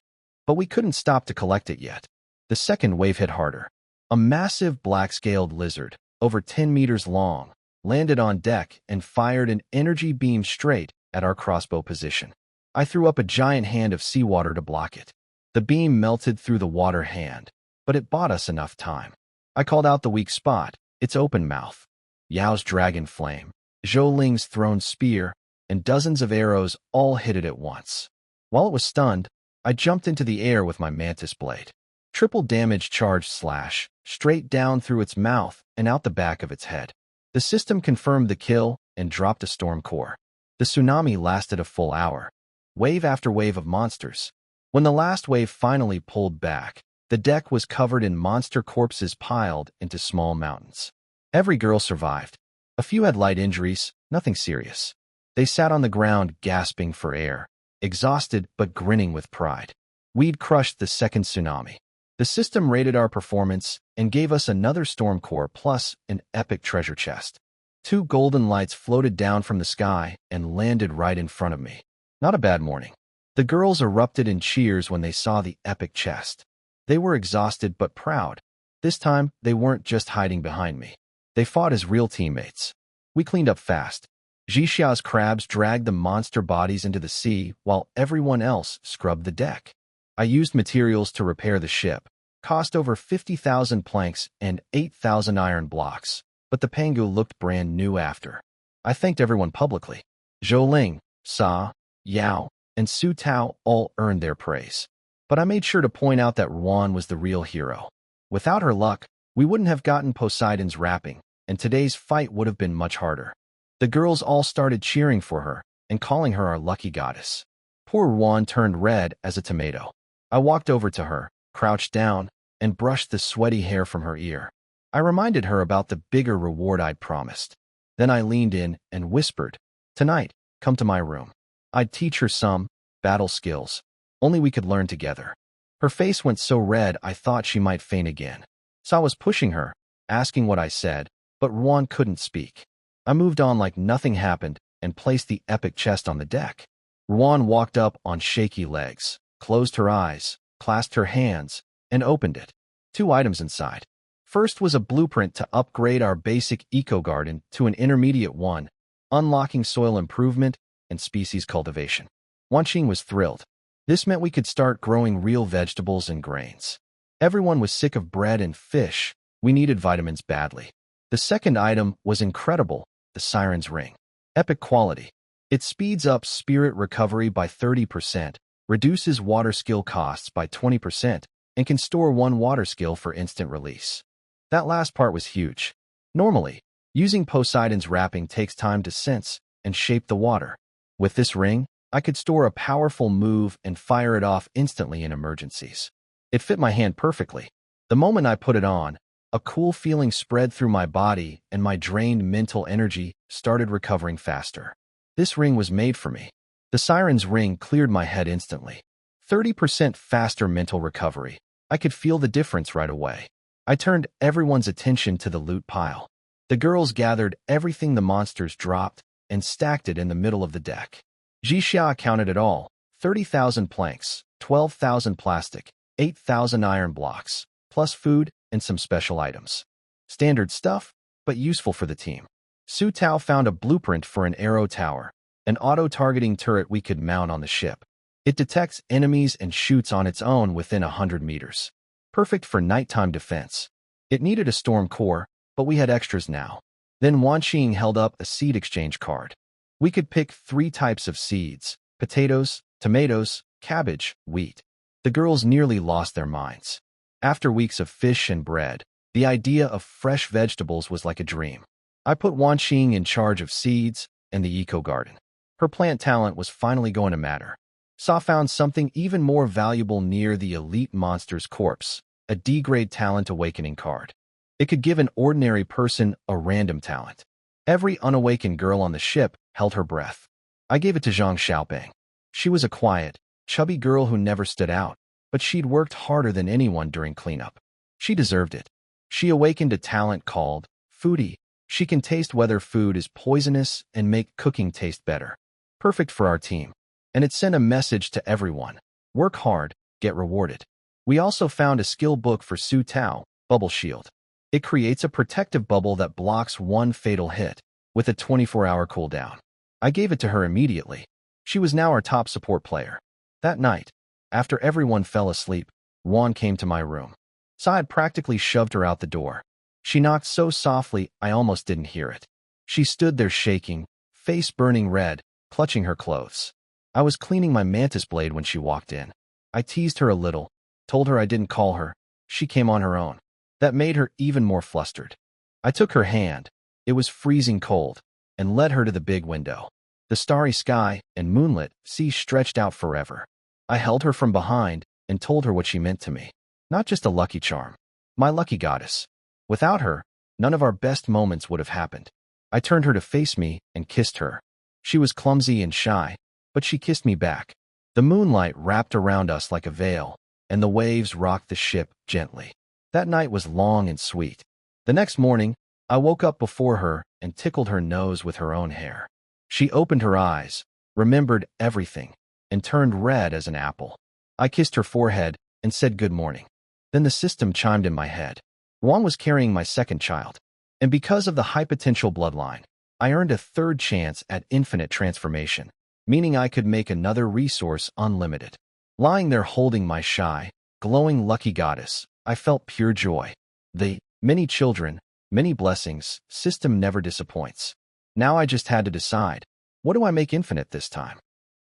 But we couldn't stop to collect it yet. The second wave hit harder. A massive black-scaled lizard, over 10 meters long, landed on deck and fired an energy beam straight at our crossbow position. I threw up a giant hand of seawater to block it. The beam melted through the water hand, but it bought us enough time. I called out the weak spot, its open mouth. Yao's dragon flame, Zhou Ling's thrown spear, and dozens of arrows all hit it at once. While it was stunned, I jumped into the air with my mantis blade. Triple damage charge slash, straight down through its mouth and out the back of its head. The system confirmed the kill and dropped a storm core. The tsunami lasted a full hour. Wave after wave of monsters. When the last wave finally pulled back, the deck was covered in monster corpses piled into small mountains. Every girl survived. A few had light injuries, nothing serious. They sat on the ground gasping for air, exhausted but grinning with pride. We'd crushed the second tsunami. The system rated our performance and gave us another storm core plus an epic treasure chest. 2 golden lights floated down from the sky and landed right in front of me. Not a bad morning. The girls erupted in cheers when they saw the epic chest. They were exhausted but proud. This time, they weren't just hiding behind me. They fought as real teammates. We cleaned up fast. Jixia's crabs dragged the monster bodies into the sea while everyone else scrubbed the deck. I used materials to repair the ship. Cost over 50,000 planks and 8,000 iron blocks, but the Pengu looked brand new after. I thanked everyone publicly. Zhou Ling, Sa, Yao, and Su Tao all earned their praise. But I made sure to point out that Ruan was the real hero. Without her luck, we wouldn't have gotten Poseidon's wrapping, and today's fight would have been much harder. The girls all started cheering for her and calling her our lucky goddess. Poor Ruan turned red as a tomato. I walked over to her, crouched down, and brushed the sweaty hair from her ear. I reminded her about the bigger reward I'd promised. Then I leaned in and whispered, "Tonight, come to my room. I'd teach her some battle skills. Only we could learn together." Her face went so red I thought she might faint again. Sa was pushing her, asking what I said, but Ruan couldn't speak. I moved on like nothing happened and placed the epic chest on the deck. Ruan walked up on shaky legs, closed her eyes, clasped her hands, and opened it. 2 items inside. First was a blueprint to upgrade our basic eco-garden to an intermediate one, unlocking soil improvement and species cultivation. Wanqing was thrilled. This meant we could start growing real vegetables and grains. Everyone was sick of bread and fish. We needed vitamins badly. The second item was incredible, the Siren's Ring. Epic quality. It speeds up spirit recovery by 30%, reduces water skill costs by 20%, and can store one water skill for instant release. That last part was huge. Normally, using Poseidon's wrapping takes time to sense and shape the water. With this ring, I could store a powerful move and fire it off instantly in emergencies. It fit my hand perfectly. The moment I put it on, a cool feeling spread through my body and my drained mental energy started recovering faster. This ring was made for me. The siren's ring cleared my head instantly. 30% faster mental recovery. I could feel the difference right away. I turned everyone's attention to the loot pile. The girls gathered everything the monsters dropped and stacked it in the middle of the deck. Jixia counted it all: 30,000 planks, 12,000 plastic, 8,000 iron blocks, plus food and some special items. Standard stuff, but useful for the team. Su Tao found a blueprint for an arrow tower, an auto-targeting turret we could mount on the ship. It detects enemies and shoots on its own within 100 meters. Perfect for nighttime defense. It needed a storm core, but we had extras now. Then Wanqing held up a seed exchange card. We could pick 3 types of seeds: potatoes, tomatoes, cabbage, wheat. The girls nearly lost their minds. After weeks of fish and bread, the idea of fresh vegetables was like a dream. I put Wanqing in charge of seeds and the eco-garden. Her plant talent was finally going to matter. Sa found something even more valuable near the elite monster's corpse, a D-grade talent awakening card. It could give an ordinary person a random talent. Every unawakened girl on the ship held her breath. I gave it to Zhang Xiaoping. She was a quiet, chubby girl who never stood out, but she'd worked harder than anyone during cleanup. She deserved it. She awakened a talent called Foodie. She can taste whether food is poisonous and make cooking taste better. Perfect for our team. And it sent a message to everyone: work hard, get rewarded. We also found a skill book for Su Tao, Bubble Shield. It creates a protective bubble that blocks one fatal hit, with a 24-hour cooldown. I gave it to her immediately. She was now our top support player. That night, after everyone fell asleep, Juan came to my room. Sa had practically shoved her out the door. She knocked so softly I almost didn't hear it. She stood there shaking, face burning red, clutching her clothes. I was cleaning my mantis blade when she walked in. I teased her a little, told her I didn't call her. She came on her own. That made her even more flustered. I took her hand, it was freezing cold, and led her to the big window. The starry sky and moonlit sea stretched out forever. I held her from behind and told her what she meant to me. Not just a lucky charm. My lucky goddess. Without her, none of our best moments would have happened. I turned her to face me and kissed her. She was clumsy and shy, but she kissed me back. The moonlight wrapped around us like a veil, and the waves rocked the ship gently. That night was long and sweet. The next morning, I woke up before her and tickled her nose with her own hair. She opened her eyes, remembered everything, and turned red as an apple. I kissed her forehead and said good morning. Then the system chimed in my head. Juan was carrying my second child, and because of the high potential bloodline, I earned a third chance at infinite transformation, meaning I could make another resource unlimited. Lying there holding my shy, glowing lucky goddess, I felt pure joy. The many children, many blessings system never disappoints. Now I just had to decide, what do I make infinite this time?